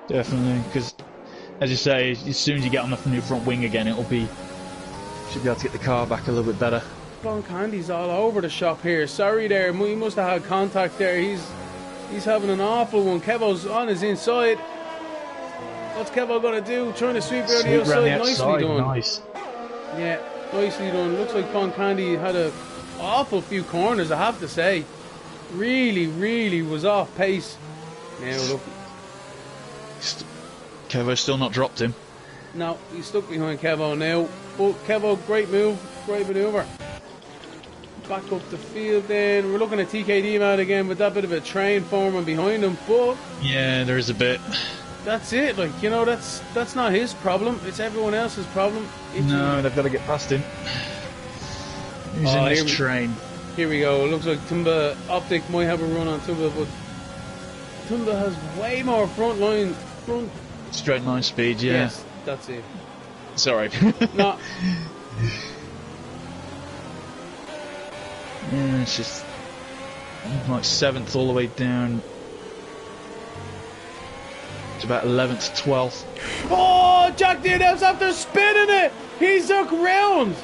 Definitely, because as you say, as soon as you get on the new front wing again, should be able to get the car back a little bit better. Blonde Candy's all over the shop here. Sorry there, he must have had contact there. He's having an awful one. Kevo's on his inside. What's Kevo gonna do? Trying to sweep around the outside. Nicely done. Nice. Yeah, nicely done. Looks like Blonde Candy had a awful few corners, I have to say. Really, really was off pace. Now look. Kevo's still not dropped him. No, he's stuck behind Kevo now. But Kevo, great move, great manoeuvre. Back up the field then. We're looking at TKD man again with that bit of a train forming behind him. But yeah, there is a bit. That's it. Like, you know, that's not his problem. It's everyone else's problem. No, they've got to get past him. Who's in this train? Here we go. It looks like Tumba Optic might have a run on Tumba, but Tumba has way more front straight line speed, yeah. Yes, that's it. Sorry. No. Yeah, it's just like 7th all the way down to about 11th, 12th. Oh, Jack DNF's after spinning it. He's look round.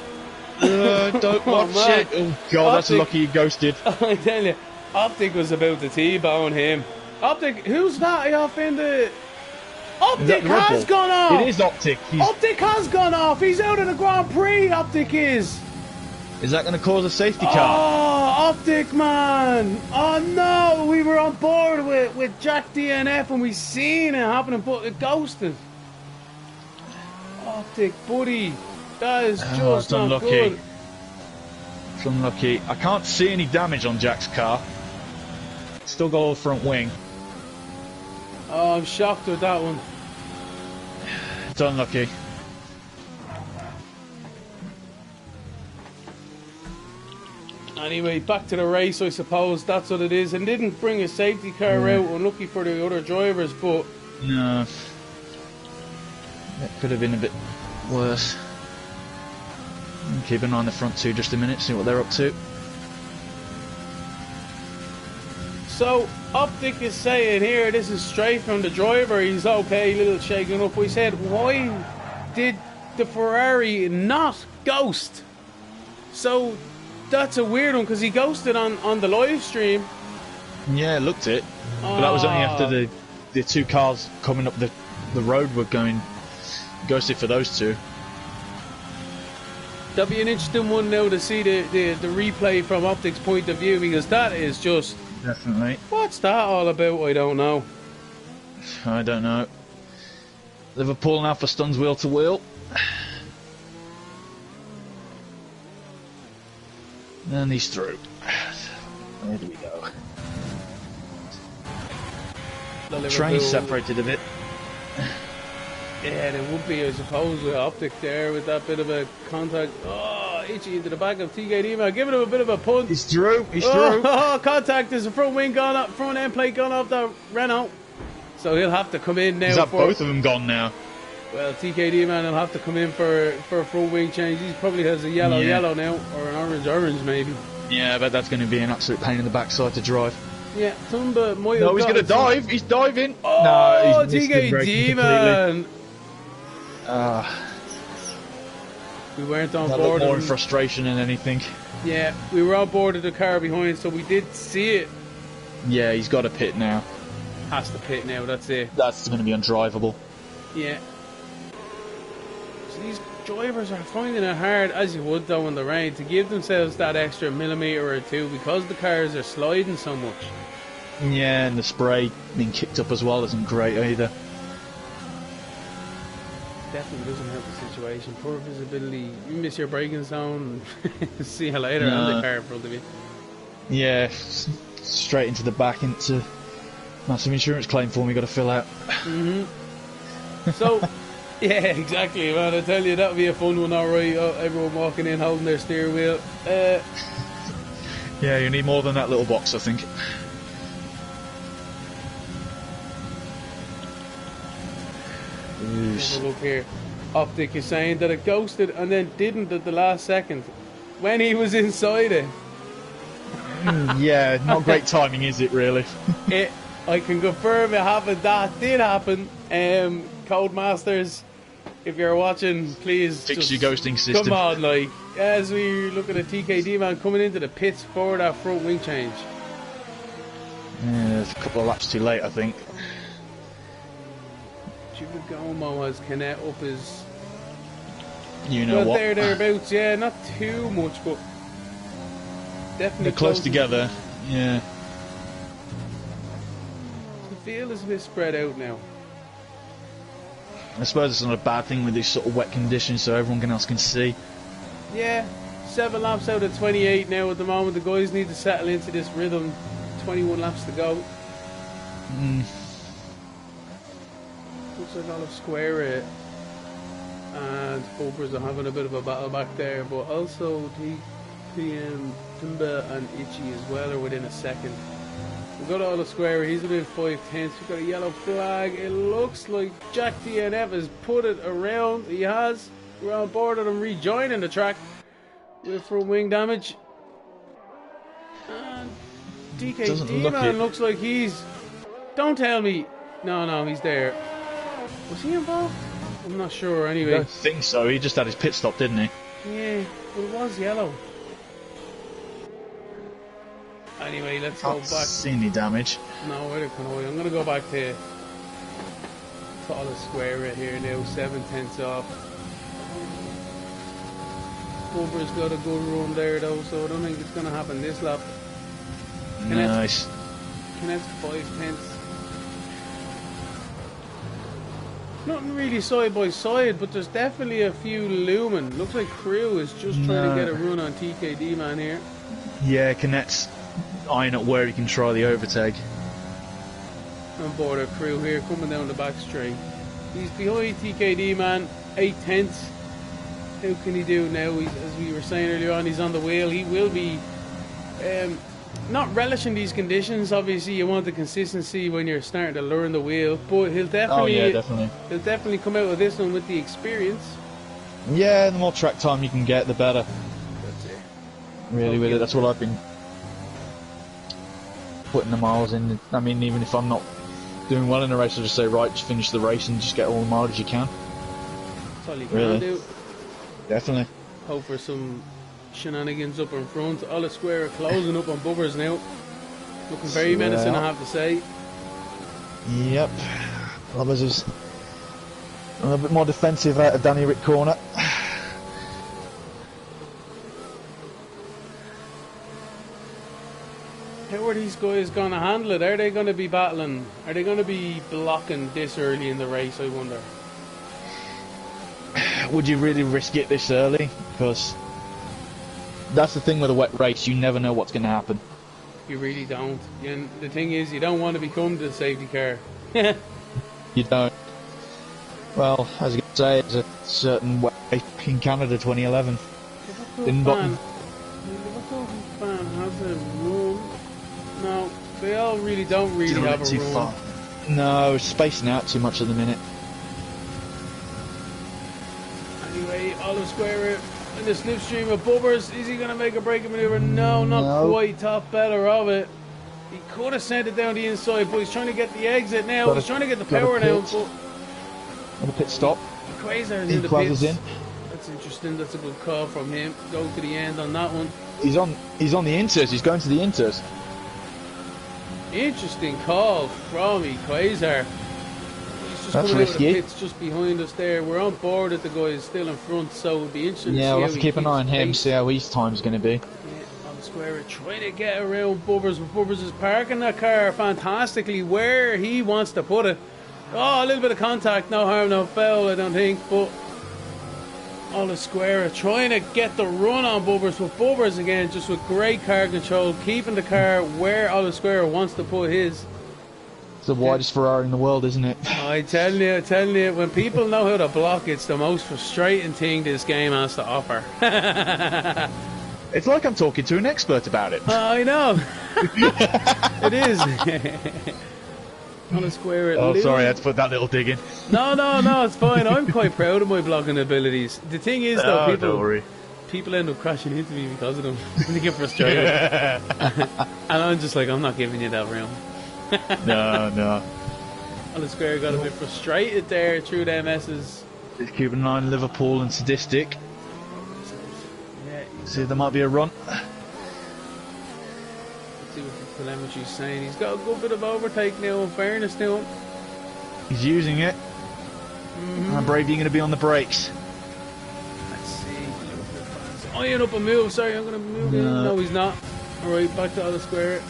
Don't watch it. Oh God, Optic, that's lucky he ghosted. I tell you, Optic was about to T-bone him. Optic, who's that off in the... Optic has gone off! It is Optic. Optic has gone off! He's out of the Grand Prix, Optic is! Is that going to cause a safety car? Oh, Optic, man! Oh no! We were on board with Jack DNF and we seen it happening, but it ghosted. Optic, buddy. That is just not unlucky. good. It's unlucky. I can't see any damage on Jack's car. Still got all the front wing. Oh, I'm shocked with that one. It's unlucky. Anyway, back to the race, I suppose. That's what it is. And didn't bring a safety car out. Unlucky for the other drivers, but... No. That could have been a bit worse. Keep an eye on the front two just a minute, see what they're up to. So, Optic is saying here, this is straight from the driver, he's okay, a little shaken up. We said, why did the Ferrari not ghost? So, that's a weird one, because he ghosted on the live stream. Yeah, looked it. But that was only after the two cars coming up the road were going ghosted for those two. That'll be an interesting one now to see the replay from Optic's point of view, because that is just... Definitely. What's that all about? I don't know. I don't know. Liverpool now for Stuns wheel to wheel. And he's through. There we go. Train separated a bit. Yeah, there would be, I suppose, with Optic there with that bit of a contact. Oh, itchy into the back of TKD man, giving him a bit of a punt. He's through. He's through. Oh, contact. There's a front wing gone up, front end plate gone off the Renault. So he'll have to come in now. Is that both of them gone now? Well, TKD man will have to come in for a front wing change. He probably has a yellow now, or an orange maybe. Yeah, but that's going to be an absolute pain in the backside to drive. Yeah, Tumba might have. No, he's going to dive. He's diving. Oh, no, he's TKD man. We weren't on board. More in frustration than anything. Yeah, we were on board of the car behind, so we did see it. Yeah, he's got a pit now. Has to pit now, that's it. That's going to be undrivable. Yeah. So these drivers are finding it hard, as you would though in the rain, to give themselves that extra millimetre or two because the cars are sliding so much. Yeah, and the spray being kicked up as well isn't great either. Definitely doesn't help the situation. Poor visibility. You miss your braking zone. See you later on the car in front of you. Yeah, straight into the back into massive insurance claim form you got to fill out. So, yeah, exactly, man. I tell you, that would be a fun one, alright. Everyone walking in holding their steering wheel. Yeah, you need more than that little box, I think. Have a look here. Optic is saying that it ghosted and then didn't at the last second when he was inside it. Yeah, not great timing, is it really? I can confirm it happened. That did happen. Codemasters, if you're watching, please Fix just your ghosting system. come on, like, as we look at a TKD man coming into the pits for that front wing change. Yeah, it's a couple of laps too late, I think. Giacomo has Canet up his... You know what? Thereabouts, yeah, not too much, but definitely They're close together, yeah. The field is a bit spread out now. I suppose it's not a bad thing with these sort of wet conditions, so everyone else can see. Yeah, 7 laps out of 28 now at the moment. The guys need to settle into this rhythm. 21 laps to go. Looks like Olive Square and Bumpers are having a bit of a battle back there, but also PM Timba and Itchy as well are within a second. We've got Olive Square, he's within 5 tenths. We've got a yellow flag. It looks like Jack DNF has put it around. He has. We're on board with him rejoining the track with front wing damage. And DKD man looks like he's... Don't tell me. No, he's there. Was he involved? I'm not sure anyway. I don't think so. He just had his pit stop, didn't he? Yeah, but it was yellow. Anyway, let's go back. See any damage? No, wait a minute. I'm going to go back to Olive Square right here now. 7 tenths off. Bumper's got a good run there though, so I don't think it's going to happen this lap. Nice. Connect's 5 tenths. Nothing really side by side, but there's definitely a few looming. Looks like Crew is just trying to get a run on TKD man here. Yeah, Connect's eyeing up where he can try the overtake. On board a Crew here, coming down the back straight. He's behind TKD man, 8 tenths. How can he do now? As we were saying earlier on, he's on the wheel. He will be not relishing these conditions. Obviously, you want the consistency when you're starting to learn the wheel, but he'll definitely, he'll definitely come out of this one with the experience. Yeah, the more track time you can get, the better. That's it. Really, with it. That's what I've been putting the miles in. I mean, even if I'm not doing well in a race, I'll just say, right, just finish the race and just get all the mileage you can. That's all you can do. Definitely. Hope for some shenanigans up in front. Olive Square are closing up on Bubbers now. Looking very menacing, I have to say. Yep. Bubbers is a little bit more defensive out of Danny Rick corner. How are these guys going to handle it? Are they going to be battling? Are they going to be blocking this early in the race, I wonder? Would you really risk it this early? Because that's the thing with a wet race, you never know what's going to happen. You really don't. And the thing is, you don't want to become the safety car. You don't. Well, as you can say, it's a certain way in Canada 2011. In Button. Liverpool fan has a run. No, they all really don't have a run. Far. No, spacing out too much at the minute. Anyway, Olive Square in the slipstream of Bubbers. Is he going to make a break maneuver? No, not quite. Top better of it. He could have sent it down the inside, but he's trying to get the exit now. He's trying to get the power now. And a pit stop. Quasar's in the pits. That's interesting. That's a good call from him. Go to the end on that one. He's on the inters. He's going to the inters. Interesting call from Quasar. That's risky. It's just behind us there. We're on board with the guys still in front, so it'll be interesting. Yeah, we'll have to keep an eye on him, see how his time's going to be. Yeah, on the square, trying to get around Bubbers, but Bubbers is parking that car fantastically where he wants to put it. Oh, a little bit of contact, no harm, no foul, I don't think, but Olive Square trying to get the run on Bubbers, but Bubbers again, just with great car control, keeping the car where Olive Square wants to put his. It's the widest Ferrari in the world, isn't it? I tell you, when people know how to block, it's the most frustrating thing this game has to offer. It's like I'm talking to an expert about it. I know. It is. On a square. Oh, sorry, I had to put that little dig in. No, it's fine. I'm quite proud of my blocking abilities. The thing is, though, people end up crashing into me because of them. They get frustrated. And I'm just like, I'm not giving you that room. No. Alan Square got a bit frustrated there through their messes. It's keeping an eye on Liverpool and Sadistic. Yeah. See if there might be a run. Let's see what the telemetry's saying. He's got a good bit of overtake now, in fairness to him. He's using it. How brave are you going to be on the brakes? Let's see. Eyeing up a move. Sorry, I'm going to move in. No, he's not. Alright, back to Alan Square.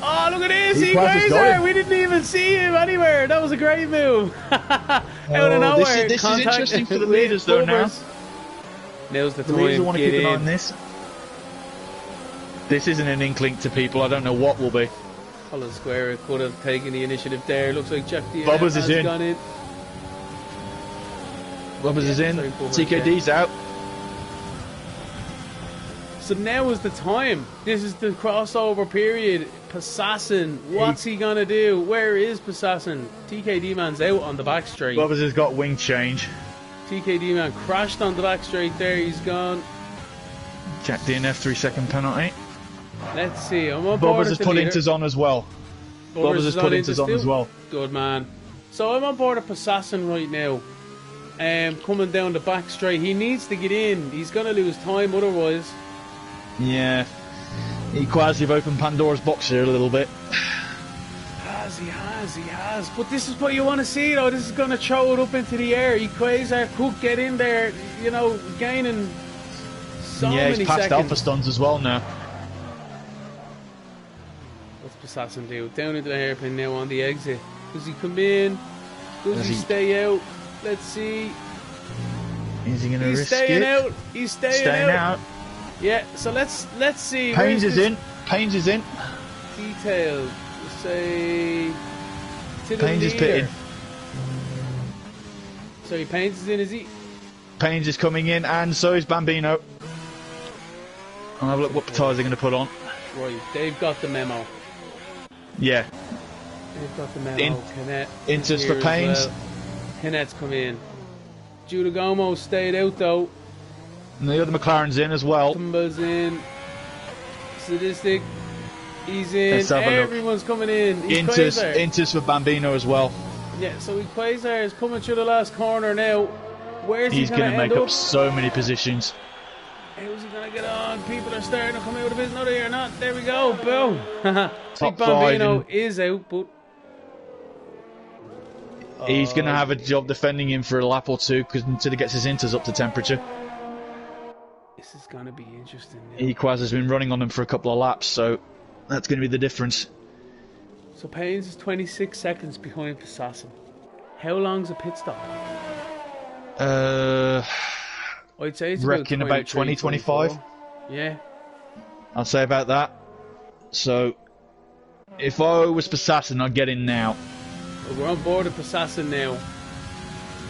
Oh, look at this! He Quasar! We didn't even see him anywhere. That was a great move. Out of nowhere. This is interesting for the leaders, though. Now's the time. The leaders want to keep an eye on this. This isn't an ink-link to people. I don't know what will be. Alan Square could have taken the initiative there. Looks like Jack D Bubba's is in. Gone in. Bubba's is in. TKD's out. So now is the time. This is the crossover period. Passassin, what's he gonna do? Where is Passassin? TKD man's out on the back straight. Bubba's has got wing change. TKD man crashed on the back straight there. He's gone. Jack DNF 3-second penalty. Let's see. I'm on board. Bubba's has put Inters on as well. Bubba's has put Inters on as well. Good man. So I'm on board of Passassin right now. Coming down the back straight. He needs to get in. He's gonna lose time otherwise. Yeah. You've opened Pandora's box here a little bit. He has. But this is what you want to see, though. This is going to throw it up into the air. Quasar could get in there, you know, gaining so many seconds. Yeah, he's past Alpha Stuns as well now. What's Passassin do? Down into the hairpin now on the exit. Does he come in? Does he stay out? Let's see. Is he going to risk it? He's staying out. He's staying out. Yeah, so let's see. Pains is in. Pains is in. Details. Say. Pains is pitting. Sorry, Pains is in, is he? Pains is coming in, and so is Bambino. I'll have a look what tyres they're going to put on. Right, they've got the memo. Yeah. They've got the memo. Inters for Pains. Well. Kinet's come in. Giudagomo stayed out though. And the other McLaren's in as well. Tumba's in. Sadistic. He's in. Everyone's coming in. Inters for Bambino as well. Yeah, so Quasar is coming through the last corner now. Where's he going to make up so many positions. How's he going to get on? People are starting to come out of his nut or not. There we go. Boom. Top Bambino is out, but he's going to have a job defending him for a lap or two until he gets his Inters up to temperature. This is going to be interesting. Equaz has been running on him for a couple of laps, so that's going to be the difference. So Pains is 26 seconds behind Passassin. How long's a pit stop? I'd say it's about 20-25. Yeah. I'll say about that. So, if I was Passassin, I'd get in now. Well, we're on board with Passassin now.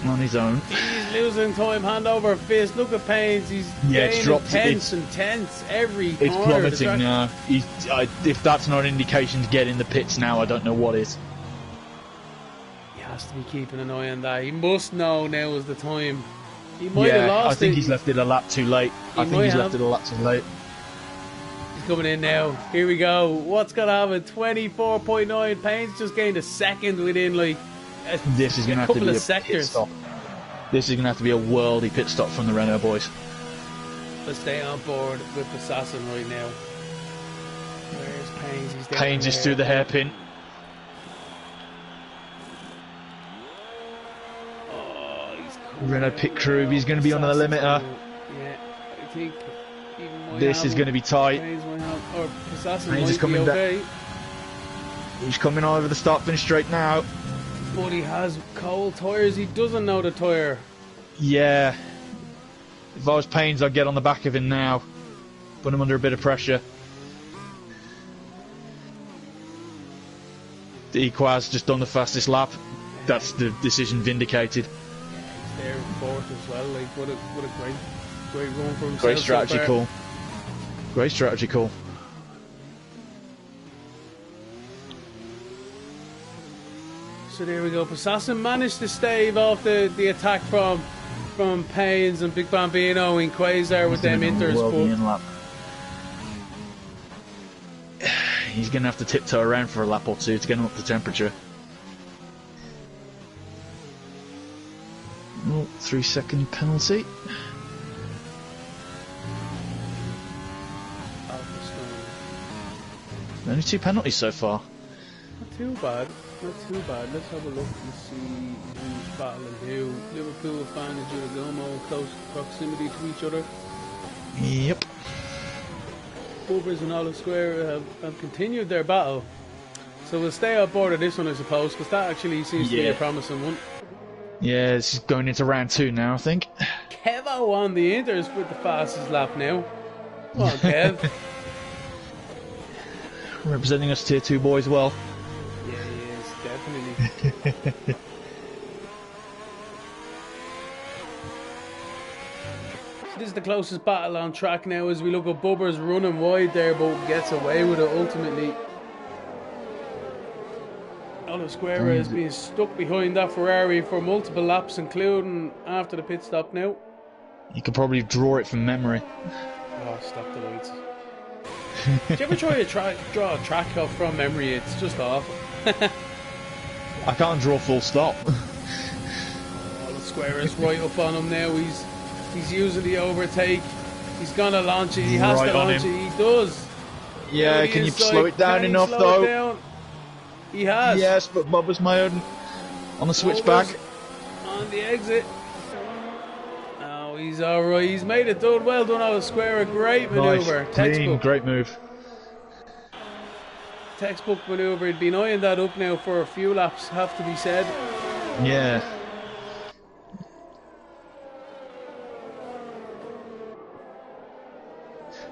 On his own. He's losing time, hand over fist. Look at Pains. He's getting tense and tense every corner. It's plummeting now. If that's not an indication to get in the pits now, I don't know what is. He has to be keeping an eye on that. He must know now is the time. He might have lost it. I think he's left it a lap too late. He's coming in now. Here we go. What's going to happen? 24.9. Pains just gained a second within like this is going to have to be a pit stop. This is going to have to be a worldy pit stop from the Renault boys. Let's stay on board with Passassin right now. Where's Pains? He's down Pains is through the hairpin. Oh, he's cool. Renault pit crew. He's going to be on the limiter. Yeah, I think this is going to be tight. Pains is coming back. He's coming over the start-finish straight now. But he has cold tyres. He doesn't know the tyre. Yeah. If I was Pains, I'd get on the back of him now. Put him under a bit of pressure. Equaz just done the fastest lap. That's the decision vindicated. Yeah, he's there in fourth as well. Like what a great run for himself. Great strategy call. Great strategy call. So there we go. Passassin managed to stave off the attack from Pains and Big Bambino and Quasar with them Inters. He's going to have to tiptoe around for a lap or two to get him up to temperature. Oh, 3-second penalty. Only 2 penalties so far. Not too bad. Not too bad. Let's have a look and see who's battling who. Liverpool fan and Giuliano close proximity to each other. Yep. Bubbers and Olive Square have continued their battle. So we'll stay on board of this one, I suppose, because that actually seems to be a promising one. Yeah, this is going into round 2 now, I think. Kevo on the Inters with the fastest lap now. Come on, Kev. Representing us tier 2 boys well. Yeah, he is, definitely. So this is the closest battle on track now as we look at Bubbers running wide there, but gets away with it ultimately. Olive Square is being stuck behind that Ferrari for multiple laps, including after the pit stop now. You could probably draw it from memory. Oh, stop the lights. Did you ever try to draw a track off from memory? It's just awful. I can't draw full stop. Olive Square is right up on him now. He's using the overtake. He's gonna launch it. He has to launch it. He does. Yeah, can you slow it down enough though? He has. Yes, but Bubba's my own on the switchback. On the exit. Oh, he's alright. He's made it done. Well done, Olive Square. A great manoeuvre. Nice. Textbook. Great move. Textbook manoeuvre. He'd been eyeing that up now for a few laps, have to be said. Yeah.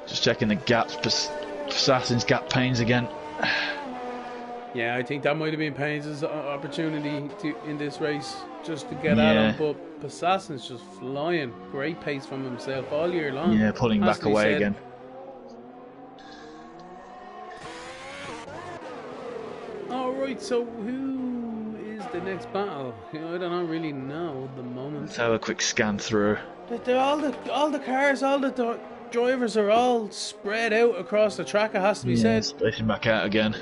Just checking the gaps. Assassin's gap pains again. Yeah, I think that might have been Payne's opportunity in this race just to get at him, but Assassin's just flying. Great pace from himself all year long. Yeah, pulling back away again. Alright, so who is the next battle? I don't really know at the moment. Let's have a quick scan through. All the cars, all the drivers are all spread out across the track, it has to be said. Spacing back out again.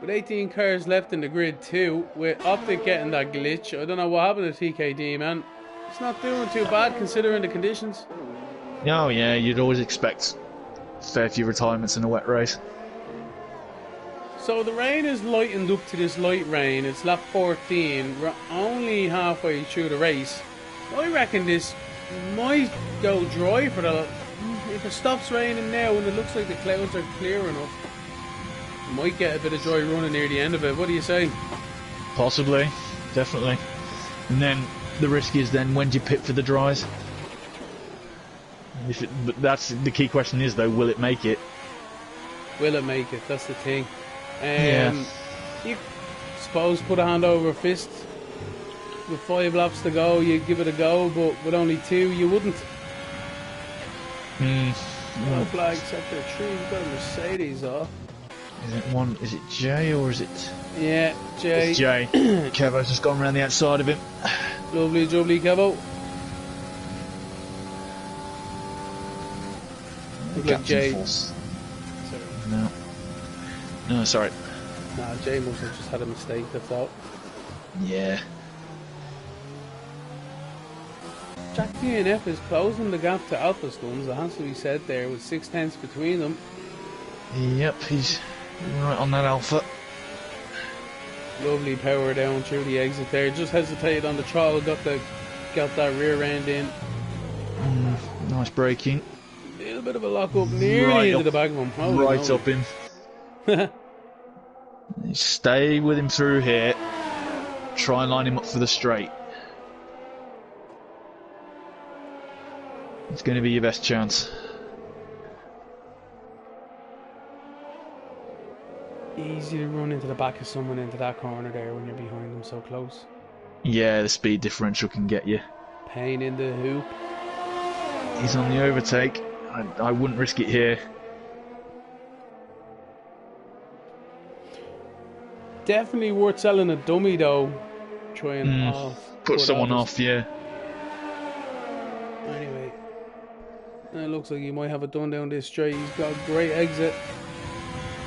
With 18 cars left in the grid too, with Optic getting that glitch. I don't know what happened to TKD, man. It's not doing too bad considering the conditions. Oh yeah, you'd always expect a fair few retirements in a wet race. So the rain is lightened up to this light rain. It's lap 14. We're only halfway through the race. I reckon this might go dry for the... If it stops raining now and it looks like the clouds are clear enough, might get a bit of dry running near the end of it. What do you say? Possibly, definitely. And then the risk is then when do you pit for the dries? But that's the key question is though, will it make it? Will it make it? That's the thing. Yeah. You suppose put a hand over a fist. With 5 laps to go, you give it a go, but with only 2, you wouldn't. No flag sector 3. We've got a Mercedes off. Is it one? Is it Jay or is it? Yeah, Jay. It's Jay. Kevo's just gone around the outside of him. Lovely, jubbly, Kevo. Look like Jay. Sorry. No, sorry. Nah, Jay must have just had a mistake, that's all. Yeah. Jack DNF is closing the gap to Alpha Stuns, it has to be said there, with 6/10 between them. Yep, he's right on that Alpha. Lovely power down through the exit there. Just hesitated on the throttle, got that rear end in. Nice braking. A little bit of a lock up nearly into the back of him. Oh, right up him. Stay with him through here. Try and line him up for the straight. It's going to be your best chance. Easy to run into the back of someone into that corner there when you're behind them so close. Yeah, the speed differential can get you. Pain in the hoop. He's on the overtake. I wouldn't risk it here. Definitely worth selling a dummy though. Trying off. Put someone off, yeah. Anyway. And it looks like he might have it done down this straight. He's got a great exit.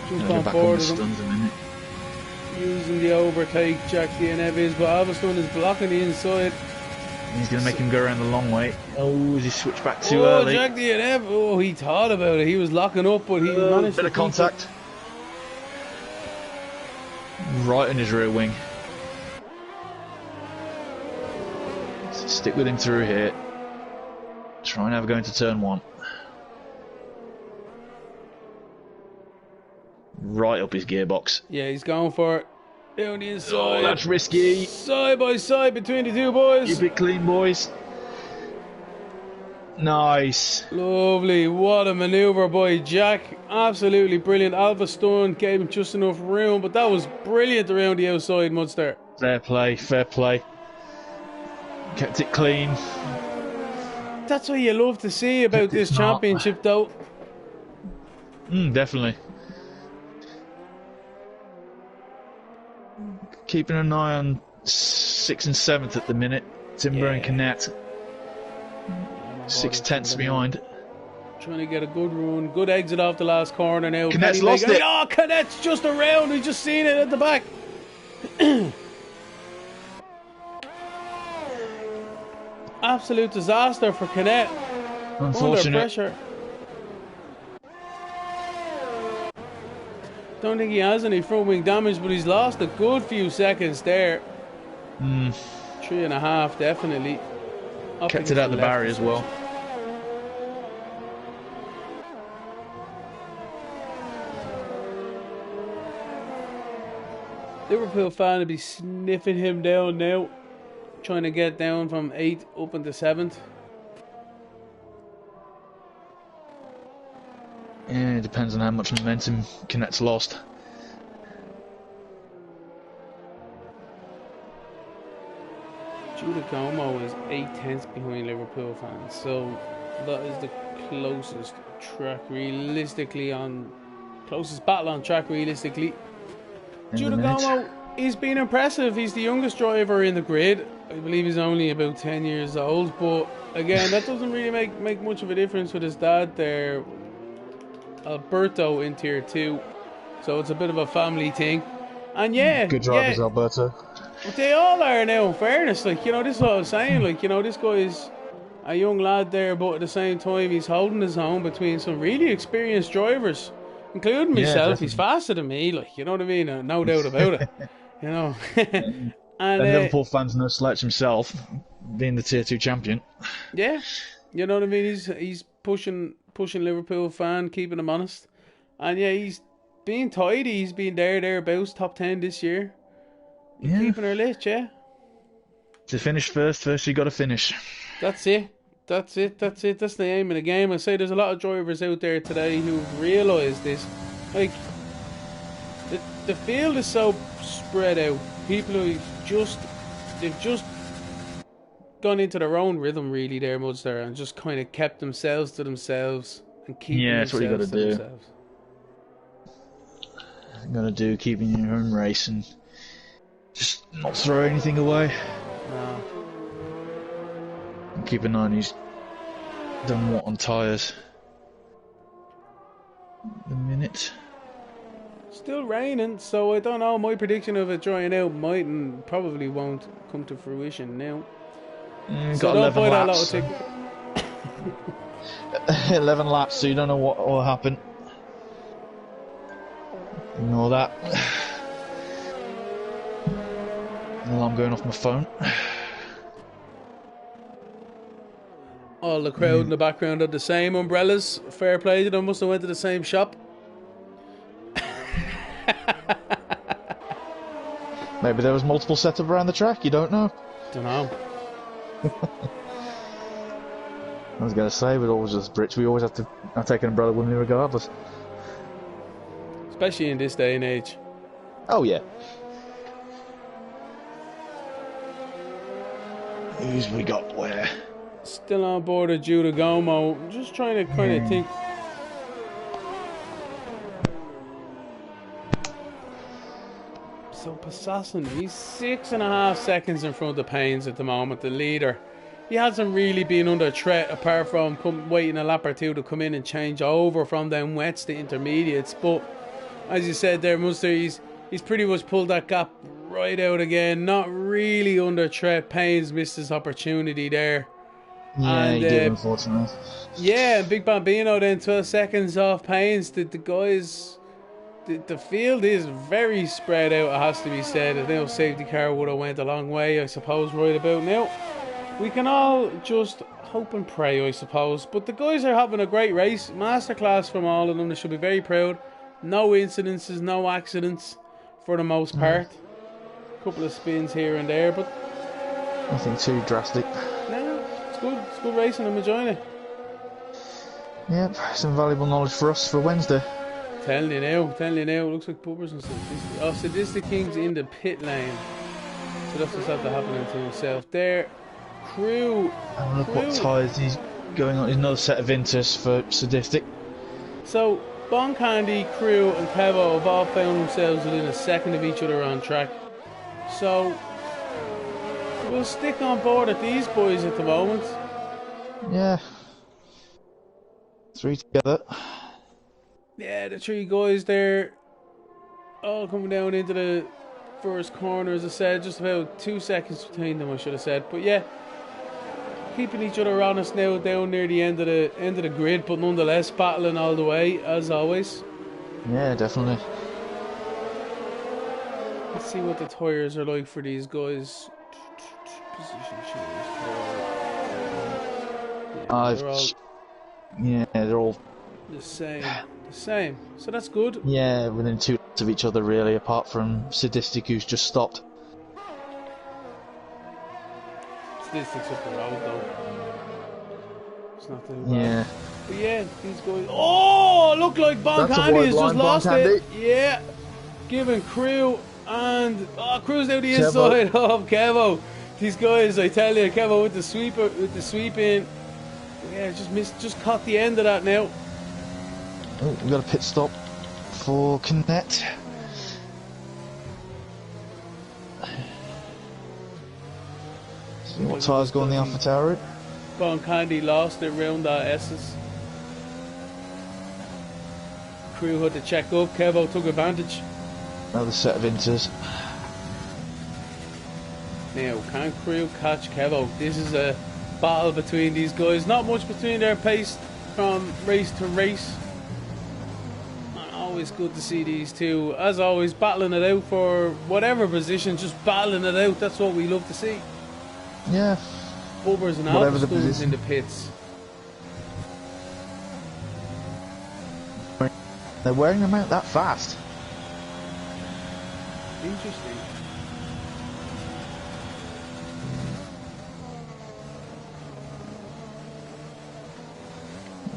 Jump on back board on with him. stuns a minute. Using the overtake, Jack DNF is, but Alvastone is blocking the inside. He's going to make him go around the long way. Oh, he switched back too early. Jack DNF. Oh, he thought about it. He was locking up, but he managed to bit of contact. Right in his rear wing. So stick with him through here. Try and have a go into turn 1. Right up his gearbox. Yeah, he's going for it. Down the inside. Oh, that's risky. Side by side between the two boys. Keep it clean, boys. Nice. Lovely. What a manoeuvre by Jack. Absolutely brilliant. Alvastone gave him just enough room, but that was brilliant around the outside, Munster. Fair play, fair play. Kept it clean. That's what you love to see about this championship, though. Definitely. Keeping an eye on 6th and 7th at the minute. Timber and Canet. 6/10 behind. Trying to get a good run. Good exit off the last corner now. Canet's lost it. Oh, Canet's just around. We just seen it at the back. Absolute disaster for Canet. Unfortunate. Under pressure. Don't think he has any front wing damage, but he's lost a good few seconds there. 3.5 definitely. Kept it out the barrier as well. Liverpool fan will be sniffing him down now, trying to get down from 8th up into 7th. Yeah, it depends on how much momentum Canet's lost. Judah Como is 8/10 behind Liverpool fans, so that is the closest track realistically on closest battle on track realistically. Judah Como, he's been impressive. He's the youngest driver in the grid. I believe he's only about 10 years old, but again, that doesn't really make much of a difference with his dad there, Alberto, in tier 2, so it's a bit of a family thing. And yeah, good drivers, Alberto. They all are now, in fairness. Like, you know, this is what I was saying. Like, you know, this guy is a young lad there, but at the same time, he's holding his own between some really experienced drivers, including myself. He's faster than me, like, you know what I mean? No doubt about it. You know. And Liverpool fans no slouch himself, being the tier 2 champion. Yeah, you know what I mean? He's pushing Liverpool fan, keeping him honest. And yeah, he's being tidy. He's been thereabouts, top 10 this year. Yeah. Keeping her lit, yeah. To finish first you got to finish. That's it. That's the aim of the game. I say there's a lot of drivers out there today who've realised this. Like, the field is so spread out. People they've just gone into their own rhythm, really, there, Mudster, and just kind of kept themselves to themselves and keeping that's what you got to do. themselves. You got to do keeping your own race and just not throw anything away. No. And keep an eye on who's done what on tyres. The minute. Still raining, so I don't know. My prediction of it drying out might and probably won't come to fruition now. So got 11 laps. 11 laps, so you don't know what will happen. Ignore that. Alarm going off my phone. All the crowd in the background had the same umbrellas. Fair play to them, must have went to the same shop. Maybe there was multiple setup around the track, you don't know. Don't know. I was going to say, with always us Brits, we always have to take an umbrella with me regardless. Especially in this day and age. Oh yeah. Who's we got where? Still on board of Judah Como. Just trying to kind of think. So Passassin, he's 6.5 seconds in front of Paynes at the moment, the leader. he hasn't really been under threat apart from waiting a lap or two to come in and change over from them wets to intermediates. But as you said there, Munster, he's pretty much pulled that gap right out again. Not really under threat. Paynes missed his opportunity there. Yeah, And, he did, unfortunately. Yeah, and Big Bambino then 12 seconds off Paynes. The guys, the field is very spread out, it has to be said. A little safety car would have went a long way, I suppose, right about now. We can all just hope and pray, I suppose. But the guys are having a great race. Masterclass from all of them. They should be very proud. No incidences, no accidents for the most part. A couple of spins here and there, but Nothing too drastic. no, it's good. It's good racing. I'm enjoying it. Yep, some valuable knowledge for us for Wednesday. Telling you now. It looks like Pubbers and Sadistic. Oh, Sadistic King's in the pit lane. So that's what's after happening to himself there. Crew. And look what tyres he's going on. Another set of Inters for Sadistic. So, Bon Candy, Crew and Kevo have all found themselves within a second of each other on track. So, we'll stick on board at these boys at the moment. Yeah. 3 together. Yeah, the 3 guys there all coming down into the first corner, as I said. Just about 2 seconds between them, I should have said. But yeah, keeping each other honest now down near the end of the grid, but nonetheless battling all the way as always. Yeah, definitely. Let's see what the tyres are like for these guys. Position change. They're all the same. So that's good. Yeah, within 2 laps of each other really, apart from Sadistic, who's just stopped. Statistics up the road though. It's not too bad. Yeah. But yeah, these guys. Oh, look like Bon Candy has just lost it. Yeah, giving Crew and Crew's out the inside of Kevo. These guys, I tell you, Kevo with the sweep in. Yeah, just caught the end of that now. Oh, we got a pit stop for Kinet. See what tyres go on the Alpha Tower route. Bon Candy lost it round that S's. Crew had to check up. Kevo took advantage. Another set of Inters. Now, can Crew catch Kevo? This is a battle between these guys. Not much between their pace from race to race. Always good to see these two, as always, battling it out for whatever position, just battling it out. That's what we love to see. Yeah. Bubbers and Alpha Skulls in the pits. They're wearing them out that fast. Interesting.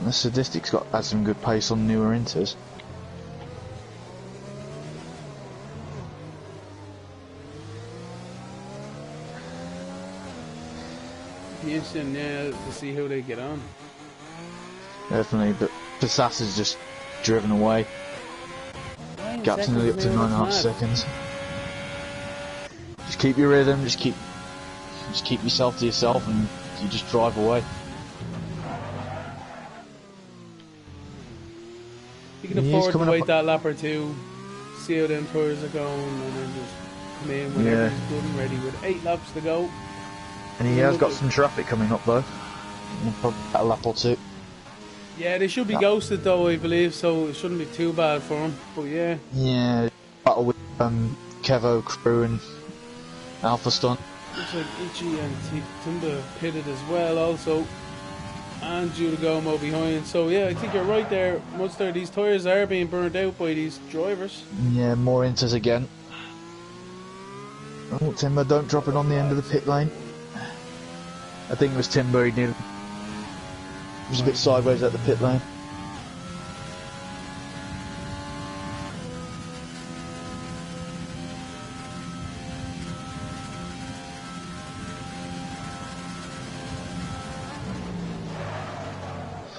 The Sadistic's had some good pace on newer Inters. Be interesting now to see how they get on. Definitely, but Passas is just driven away. Gap's nearly up to 9.5 seconds. Just keep your rhythm, just keep yourself to yourself, and you just drive away. You can afford to wait that lap or two, see how them tours are going, and then just come in whenever he's good and ready with 8 laps to go. And he has got some traffic coming up though. Probably a lap or 2. Yeah, they should be ghosted though, I believe, so it shouldn't be too bad for him. But yeah. Yeah, battle with Kevo, Crew, and Alpha Stunt. Looks like Ichi and Timber pitted as well, also. And Judagomo behind. So yeah, I think you're right there, Munster. These tyres are being burned out by these drivers. Yeah, more Inters again. Oh, Timber, don't drop it on the end of the pit lane. I think it was Timber, he was a bit sideways at the pit lane.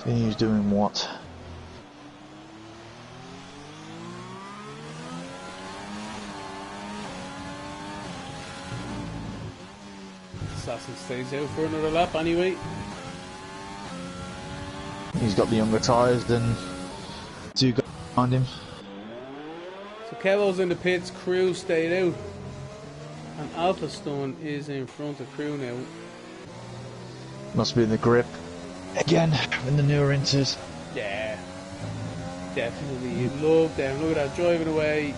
See who's doing what. Assassin's stays out for another lap anyway. He's got the younger tyres than two guys behind him. So Kevo's in the pits, Crew stayed out. And Alpha Stone is in front of Crew now. Must be the grip. Again, in the newer Inters. Yeah. Definitely. You love them. Look at that, driving away.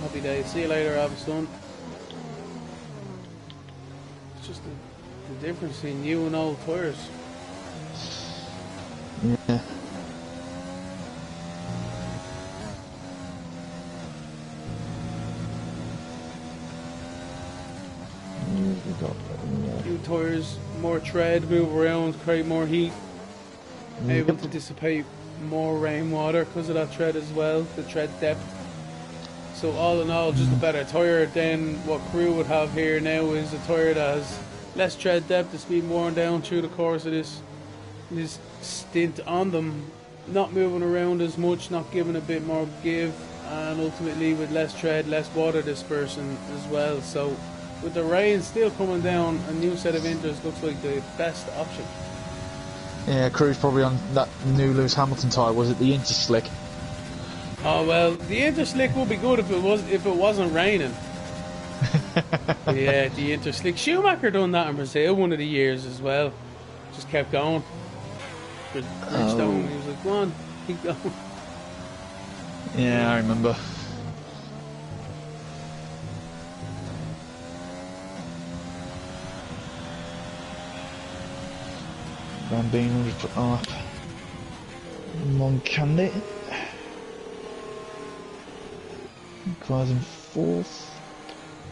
Happy day. See you later, Alpha Stone. It's just the difference in new and old tyres. Yeah. New tyres, more tread, move around, create more heat. Able to dissipate more rainwater because of that tread as well, the tread depth. So all in all, just a better tyre than what Crew would have here now is a tyre that has less tread depth. It's been worn down through the course of this stint on them, not moving around as much, not giving a bit more give, and ultimately with less tread, less water dispersion as well. So with the rain still coming down, a new set of Inters looks like the best option. Yeah, Crew's probably on that new Lewis Hamilton tyre. Was it the Interslick? Oh well, the Interslick would be good if it wasn't raining. Yeah, the Interslick. Schumacher done that in Brazil one of the years as well. Just kept going. Bridgestone, he was like, "Go on, keep going." Yeah, I remember. Bambino was put up. Moncandi. Cars in fourth.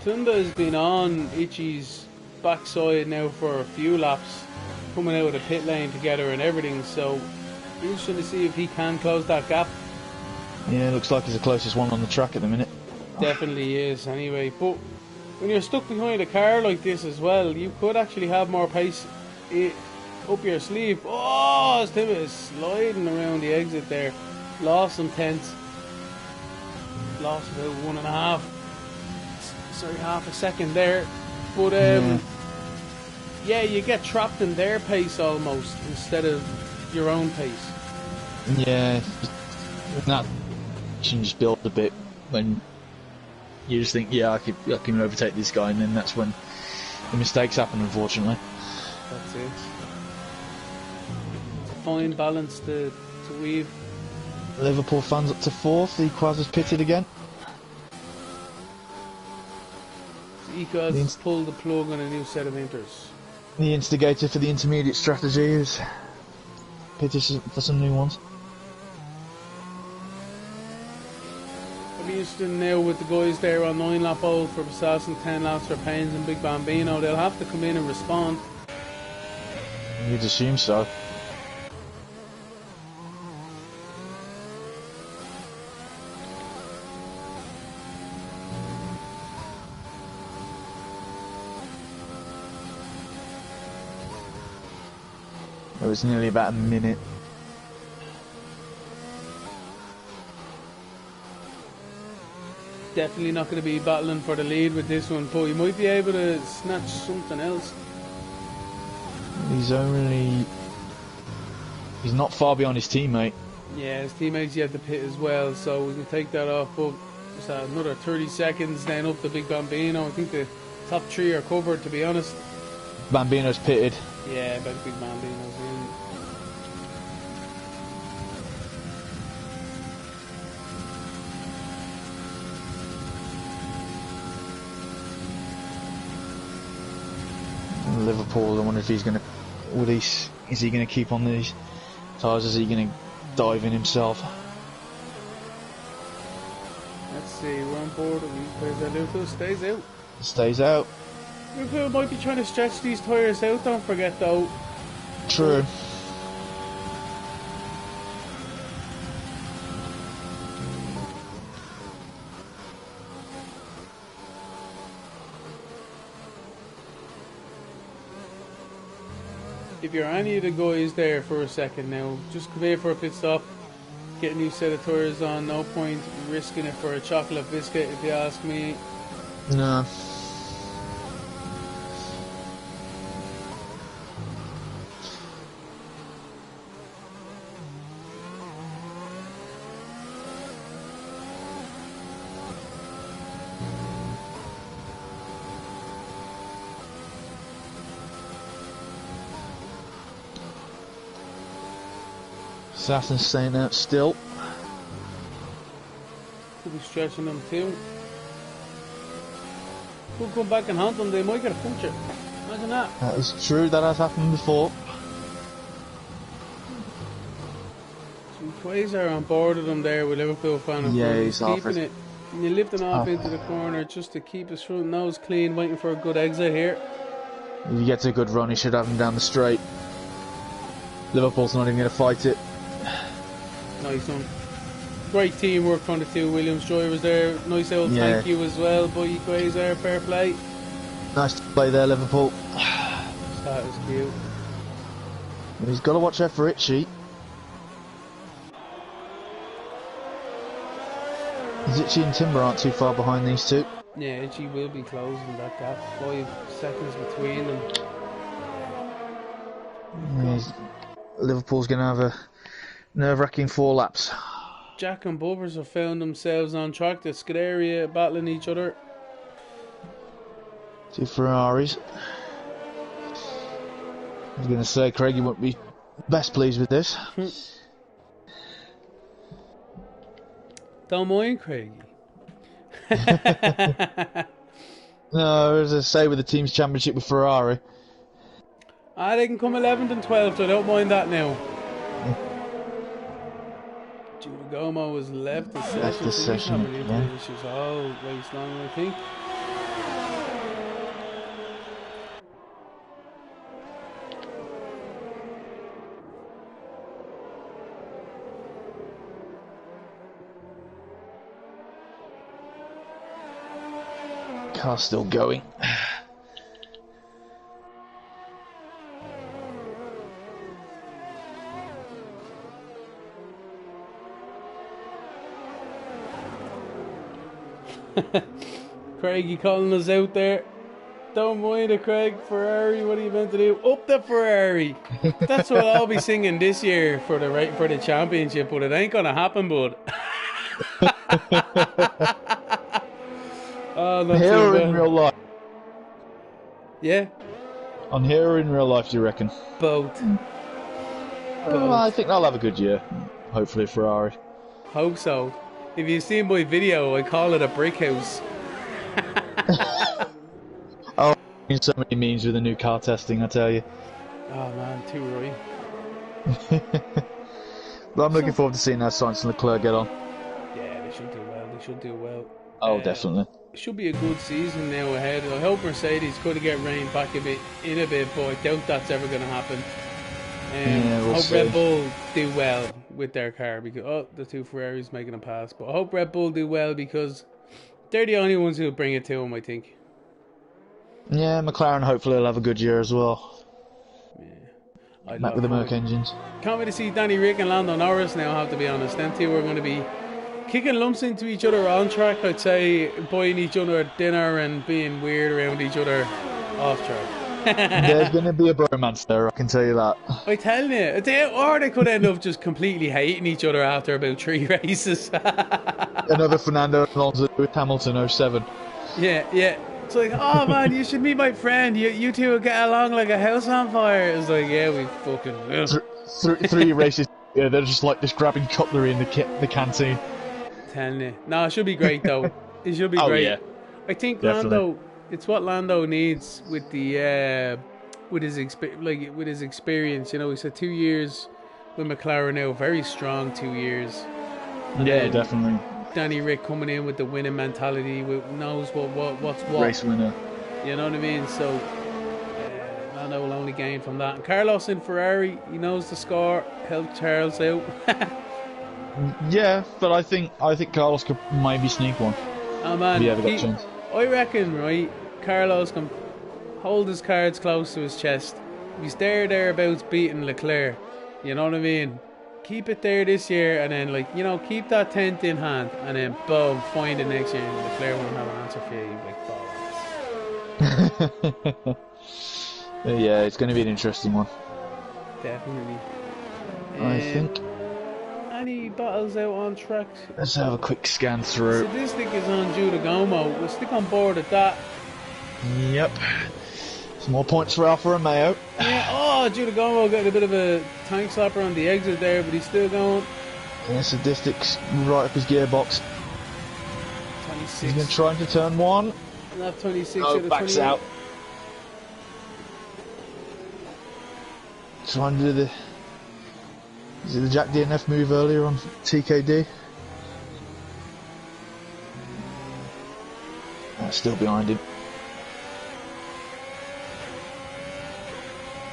Tunda has been on Ichi's backside now for a few laps, coming out of the pit lane together and everything, so interesting to see if he can close that gap. Yeah, looks like he's the closest one on the track at the minute. Definitely is anyway, but when you're stuck behind a car like this as well, you could actually have more pace up your sleeve. Oh, Tim is sliding around the exit there. Lost some tenths. Lost about 1.5 seconds there. But yeah, you get trapped in their pace almost instead of your own pace. Yeah, that can just build a bit when you just think, yeah, I can overtake this guy, and then that's when the mistakes happen, unfortunately. That's it. It's a fine balance to weave. Liverpool fans up to fourth. The Quaz has pitted again. Eco's has pulled the plug on a new set of Inters. The instigator for the intermediate strategy is pitted for some new ones. I'll be interested now with the guys there on 9 lap old for Basas and 10 laps for Paynes and Big Bambino. They'll have to come in and respond. You'd assume so. It was nearly about a minute. Definitely not going to be battling for the lead with this one, but he might be able to snatch something else. He's not far behind his teammate. Yeah, his teammates yet to pit as well, so we can take that off. But just another 30 seconds then up to Big Bambino. I think the top three are covered, to be honest. Bambino's pitted. Yeah, but Big Bambino's in. Liverpool, I wonder if he's going to... is he going to keep on these tyres? Is he going to dive in himself? Let's see, we're on board. Liverpool stays out. Stays out. Liverpool might be trying to stretch these tyres out, don't forget though. True. If you're any of the guys there for a second now, just come here for a pit stop, get a new set of tyres on. No point risking it for a chocolate biscuit, if you ask me. No. Assassin's staying out still. Could be stretching them too. Could come back and hunt them, they might get a puncture. Imagine that. That is true, that has happened before. Quasar on board of them there with Liverpool fan. Yeah, he's keeping it. And you're lifting off into the corner just to keep his front nose clean, waiting for a good exit here. If he gets a good run, he should have him down the straight. Liverpool's not even going to fight it. Nice one. Great teamwork from the two Williams drivers there. Nice old thank you as well, buddy Quasar, fair play. Nice to play there, Liverpool. That was cute. He's got to watch out for Itchy. Itchy and Timber aren't too far behind these two. Yeah, Itchy will be closing that gap. 5 seconds between them. Liverpool's going to have a nerve-wracking 4 laps. Jack and Bubbers have found themselves on track. The Scuderia battling each other. 2 Ferraris. I was going to say, Craig, you won't be best pleased with this. Don't mind, Craigie. No, as I say, with the team's championship with Ferrari. They can come 11th and 12th, so I don't mind that now. Giuliano was left the session. Left the session, yeah. Issues all race long, I think. Car's still going. Craigie calling us out there. Don't mind it, Craig. Ferrari, what are you meant to do? Up the Ferrari. That's what I'll be singing this year for the championship, but it ain't gonna happen, bud. Oh, not here in real life. Yeah. On here or in real life, do you reckon? Both. Well, I think they'll have a good year. Hopefully, Ferrari. Hope so. If you've seen my video, I call it a brick house. Oh, so many memes with the new car testing, I tell you. Oh man, too right. But I'm looking forward to seeing how Sainz and Leclerc get on. Yeah, they should do well. They should do well. Oh, definitely. It should be a good season now ahead. I hope Mercedes could get reined back a bit, but I doubt that's ever going to happen. We'll hope see. Red Bull do well with their car because the 2 Ferraris making a pass. But I hope Red Bull do well because they're the only ones who'll bring it to them, I think. Yeah, McLaren hopefully will have a good year as well. Yeah, Back with the Merc engines. Can't wait to see Danny Rick and Lando Norris now, I have to be honest. Them two are going to be kicking lumps into each other on track, I'd say, buying each other dinner and being weird around each other off track. There's going to be a bromance there, I can tell you that. I tell you, or they could end up just completely hating each other after about 3 races. Another Fernando Alonso with Hamilton 07. Yeah. It's like, oh man, you should meet my friend. You two will get along like a house on fire. It's like, yeah, we fucking will. 3 races. Yeah, they're just grabbing cutlery in the canteen. Telling you. No, it should be great though. It should be great. Yeah. I think Definitely. Lando, it's what Lando needs with the with his experience. You know, he's had 2 years with McLaren now, very strong 2 years. Yeah, definitely. Danny Rick coming in with the winning mentality, knows what's what. Race winner. You know what I mean? So Lando will only gain from that. And Carlos in Ferrari, he knows the score, helped Charles out. Yeah, but I think Carlos could maybe sneak one. Oh man, if he ever got a chance. I reckon, right, Carlos can hold his cards close to his chest. If he's thereabouts beating Leclerc, you know what I mean? Keep it there this year and then, keep that 10th in hand and then, boom, find it next year and Leclerc won't have an answer for you. Like, balls. Yeah, it's going to be an interesting one. Definitely. I think. Any battles out on track? Let's have a quick scan through. Sadistic is on Giuliano. We'll stick on board at that. Yep. Some more points for Alfa Romeo. Yeah, oh, Giudagomo getting a bit of a tank slapper on the exit there, but he's still going. Yeah, Sadistic's right up his gearbox. 26. He's going to try into turn 1. Lap 26 No, out of backs 28. out. Trying to do the... Is it the Jack DNF move earlier on TKD? Still behind him.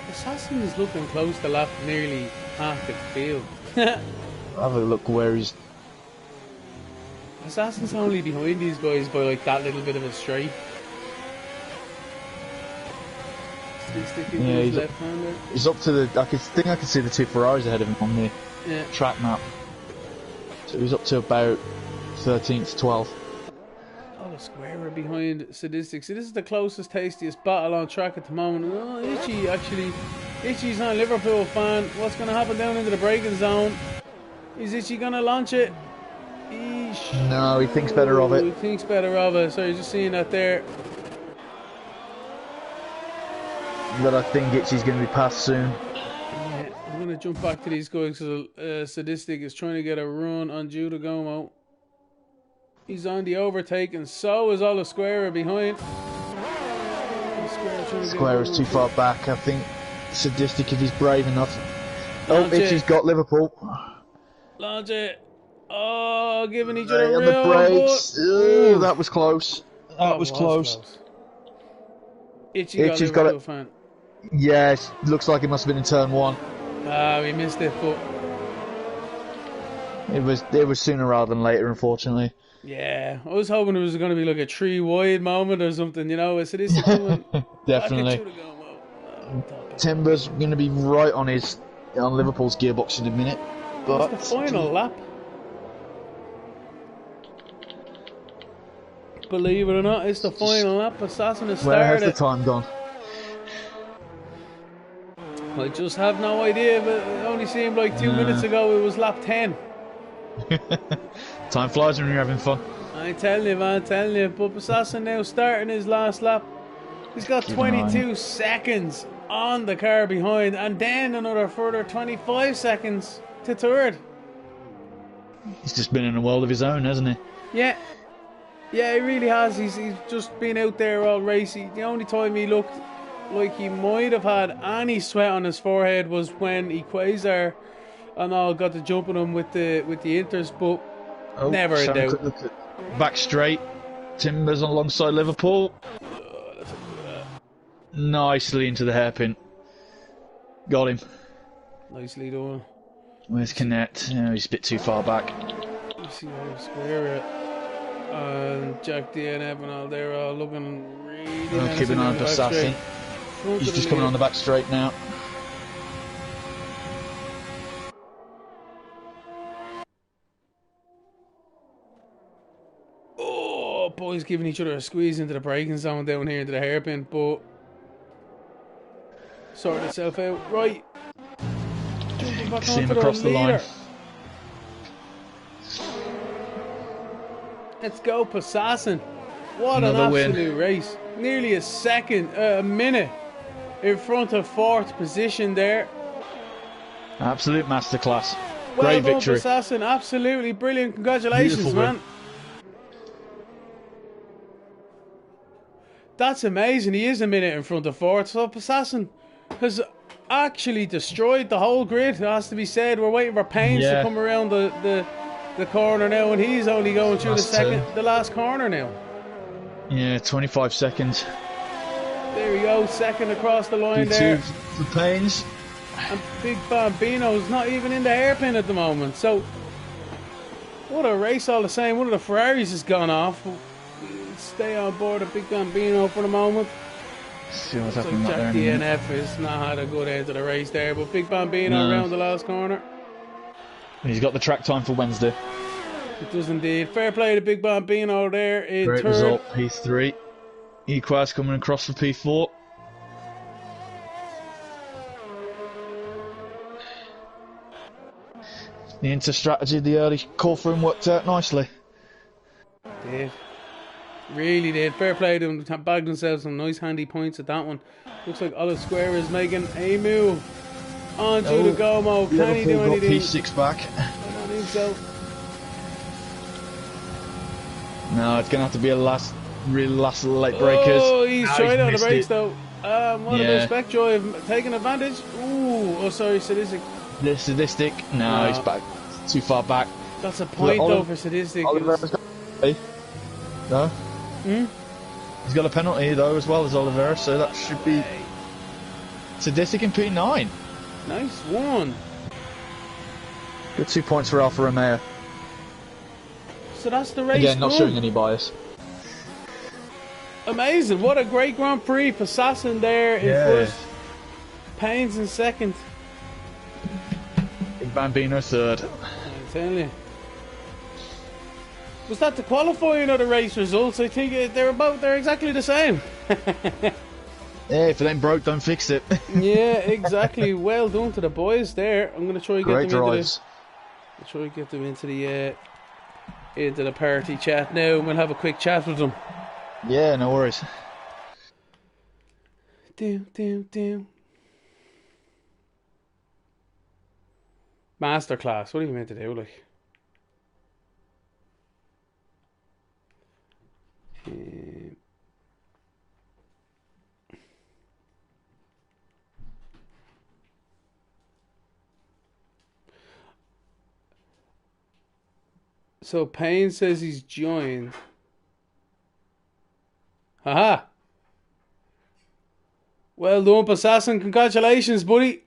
Assassin is looking close to lap nearly half the field. Have a look where he's... Assassin's only behind these guys by like that little bit of a straight. Still sticking to his left hand there. He's up to the... I could see the 2 Ferraris ahead of him on the track map. So he's up to about 13th, 12th. Oh, the square behind Sadistic. So this is the closest, tastiest battle on track at the moment. Oh, Itchy actually. Itchy's not a Liverpool fan. What's going to happen down into the braking zone? Is Itchy going to launch it? Eesh. No, he thinks better of it. He thinks better of it. So you're just seeing that there. But I think Itchy's going to be passed soon. Yeah, I'm going to jump back to these guys because Sadistic is trying to get a run on Giudagomo. He's on the overtake, and so is Olasquera behind. Square's too far back. I think Sadistic, if he's brave enough. Oh, Itchy's got Liverpool. Launch it. Oh, giving each other on real the brakes. Ooh, that was close. That was close. Itchy's got it. Fan. Yes, looks like it must have been in turn 1. Ah, we missed it, but it was sooner rather than later, unfortunately. Yeah, I was hoping it was going to be like a 3 wide moment or something, you know. So this is definitely. Timber's going to be right on Liverpool's gearbox in a minute. But it's the final lap. Believe it or not, it's the final lap. Assassin has started. Where has the time gone? I just have no idea, but it only seemed like 2 minutes ago it was lap 10. Time flies when you're having fun. I tell you, man, telling you. But Assassin now starting his last lap. He's got 22 seconds on the car behind, and then another further 25 seconds to third. He's just been in a world of his own, hasn't he? Yeah. Yeah, he really has. He's just been out there all racy. The only time he looked like he might have had any sweat on his forehead was when Equazar and all got to jumping him with the Inters, but never in doubt. Back straight, Timbers alongside Liverpool. Nicely into the hairpin. Got him. Nicely done. Where's Connect? Oh, he's a bit too far back. You see how square it. And Jack DNF and all, they're all looking really keeping on for Assassin. He's just coming on the back straight now. Oh, boys giving each other a squeeze into the braking zone down here into the hairpin, but sorted itself out. Right. Jumping back See him onto across the line. Let's go, Assassin. What Another an absolute race. Nearly a minute in front of 4th position there. Absolute masterclass. Well Great done, victory. Assassin. Absolutely brilliant. Congratulations, Beautiful man. win. That's amazing. He is a minute in front of 4th. So Assassin has actually destroyed the whole grid, it has to be said. We're waiting for Pains to come around the corner now, and he's only going through the last corner now. Yeah, 25 seconds. There we go, second across the line there. For Pains. And Big Bambino's not even in the hairpin at the moment. So, what a race all the same. One of the Ferraris has gone off. We'll stay on board of Big Bambino for the moment. See what's Looks happening like right Jack there. DNF has not had a good end to the race there, but Big Bambino around the last corner. He's got the track time for Wednesday. It does indeed. Fair play to Big Bambino there in Great third. result, P3. Equaz coming across for P4. The Inter strategy, the early call for him worked out nicely. Did. Really did. Fair play to them. Bagged themselves some nice handy points at that one. Looks like Olive Square is making a move on Judah Gomo. Can he do anything? P6 back. I don't think so. No, it's going to have to be a really last late breakers. Oh, he's trying out the brakes though. What about Specjoy taking advantage? Ooh, oh sorry, Sadistic. The Sadistic. No, he's back. Too far back. That's a point though for Sadistic. No? He's got a penalty though as well as Oliveira, so that should be Sadistic in P9. Nice one. Good 2 points for Alfa Romeo. So that's the race. Again, not showing any bias. Amazing. What a great Grand Prix. Assassin there in first. Pains in second. Big Bambino third. I tell you. Was that the qualifying or the race results? I think they're exactly the same. Yeah, if it ain't broke, don't fix it. Yeah, exactly. Well done to the boys there. I'm gonna try and get them into the party chat now, and we'll have a quick chat with them. Yeah, no worries. Masterclass. What are you meant to do, like? So Payne says he's joined. Haha. Well done, Assassin. Congratulations, buddy.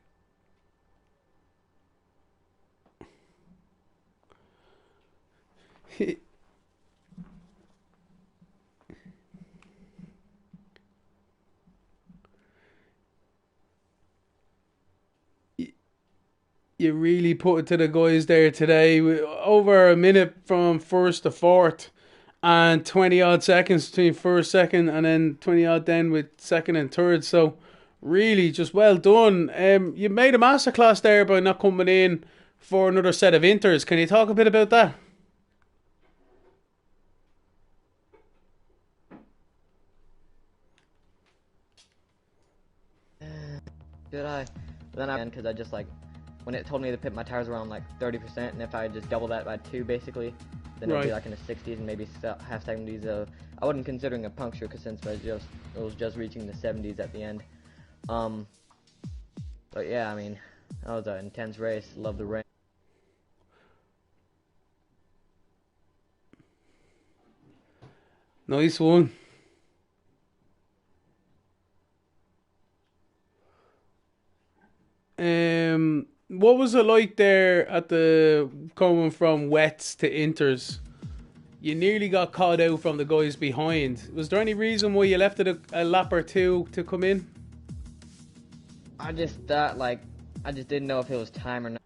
You really put it to the guys there today. Over a minute from first to fourth, and 20 odd seconds between first, second, and then 20 odd then with second and third. So really just well done. You made a masterclass there by not coming in for another set of inters. Can you talk a bit about that? Did I? Then I because I just like when it told me to put my tires around like 30%, and if I just double that by 2 basically, then it'd be like in the 60s and maybe half 70s. I wasn't considering a puncture because since it was just reaching the 70s at the end. But yeah, I mean that was an intense race. Love the rain. Nice one. What was it like there at the coming from wets to inters? You nearly got caught out from the guys behind. Was there any reason why you left it a lap or two to come in? I just thought I just didn't know if it was time or not.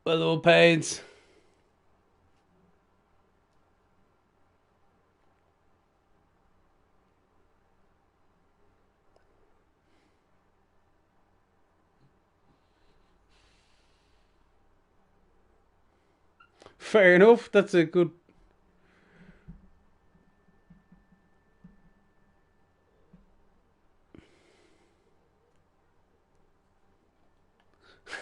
Well, little pains. Fair enough. That's a good.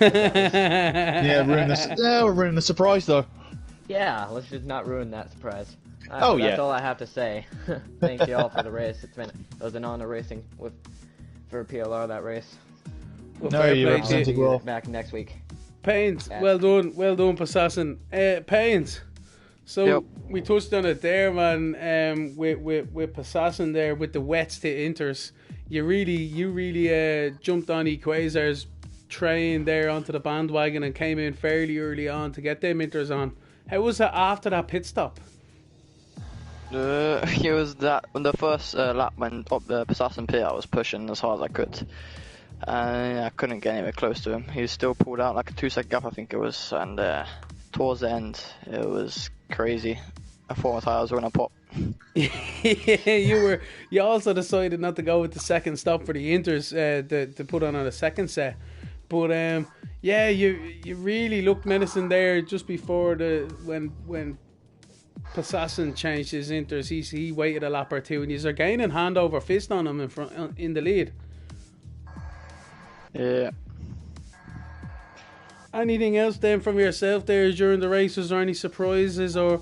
Yeah, we're ruining the surprise though. Yeah, let's just not ruin that surprise. That's all I have to say. Thank you all for the race. It was an honor racing for PLR that race. Well, no, you represented well. Back next week. Pains, well done, Assassin. Pains. So we touched on it there, man. With Assassin there with the wets to inters, you really jumped on Equazar's train there onto the bandwagon and came in fairly early on to get them inters on. How was it after that pit stop? It was that when the first lap went up the Assassin pit, I was pushing as hard as I could. I couldn't get anywhere close to him. He was still pulled out like a 2-second gap, I think it was, and towards the end, it was crazy. I thought my tires were gonna pop. You also decided not to go with the second stop for the inters to put on a second set. But yeah, you really looked menacing there just before when Possassin changed his inters. He waited a lap or two, and you're gaining hand over fist on him in the lead. Yeah. Anything else then from yourself there during the race? Was there any surprises, or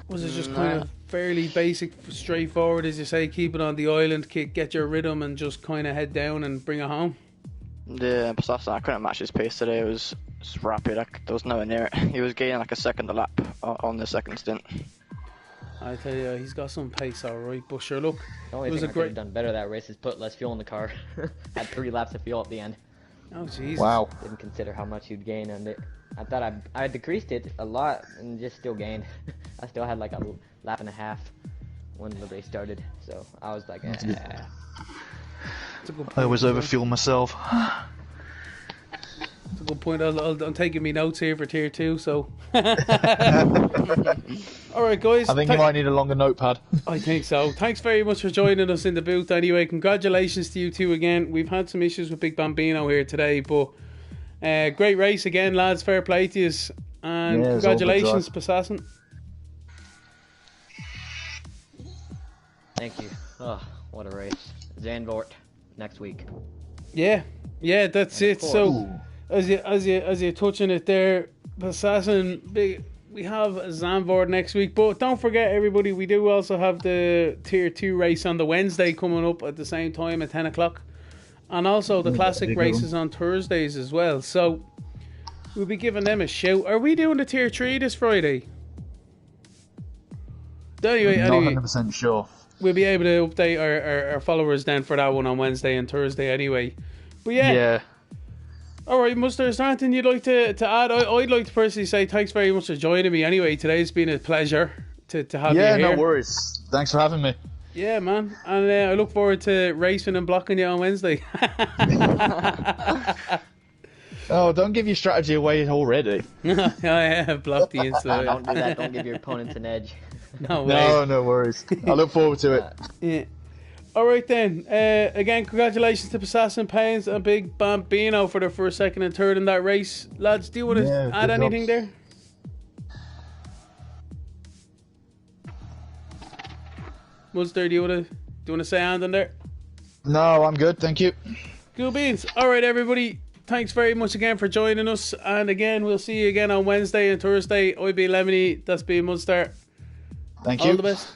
was it just kind of fairly basic, straightforward, as you say, keep it on the island, get your rhythm, and just kind of head down and bring it home? Yeah, Possassin, I couldn't match his pace today. It was rapid. There was nowhere near it. He was gaining like a second a lap on the second stint. I tell you, he's got some pace, all right. But sure, look, the only thing I could have done better that race is put less fuel in the car. Had 3 laps of fuel at the end. Oh, jeez. Wow. Didn't consider how much you'd gain on it. I thought I decreased it a lot and just still gained. I still had like a lap and a half when the race started. So I was like, That's a good point. I always overfuel myself. That's a good point. I'm taking me notes here for tier 2, so. Alright, guys. I think you might need a longer notepad. I think so. Thanks very much for joining us in the booth anyway. Congratulations to you two again. We've had some issues with Big Bambino here today, but great race again, lads. Fair play to you. And congratulations, Possassin. Thank you. Oh, what a race. Zandvoort next week. Yeah, that's it. So, as you're touching it there, Possassin, we have Zandvoort next week, but don't forget, everybody, we do also have the Tier 2 race on the Wednesday coming up at the same time at 10 o'clock. And also the classic races on Thursdays as well. So, we'll be giving them a shout. Are we doing the Tier 3 this Friday? Anyway, Not 100% sure. We'll be able to update our followers then for that one on Wednesday and Thursday anyway. But yeah. Alright, Muster, is there anything you'd like to add? I'd like to personally say thanks very much for joining me anyway. Today's been a pleasure to have you here. Yeah, no worries. Thanks for having me. Yeah, man. And I look forward to racing and blocking you on Wednesday. Oh, don't give your strategy away already. I have blocked the inside. Don't do that. Don't give your opponents an edge. No way. No worries. I look forward to it. Yeah. Alright then, again, congratulations to Possassin, Pains and Big Bambino for their first, second and third in that race. Lads, do you want to add anything there? Munster, do you want to say anything there? No, I'm good, thank you. Cool beans. Alright everybody, thanks very much again for joining us, and again, we'll see you again on Wednesday and Thursday. I've been Lemony, that's been Munster. Thank you. All the best.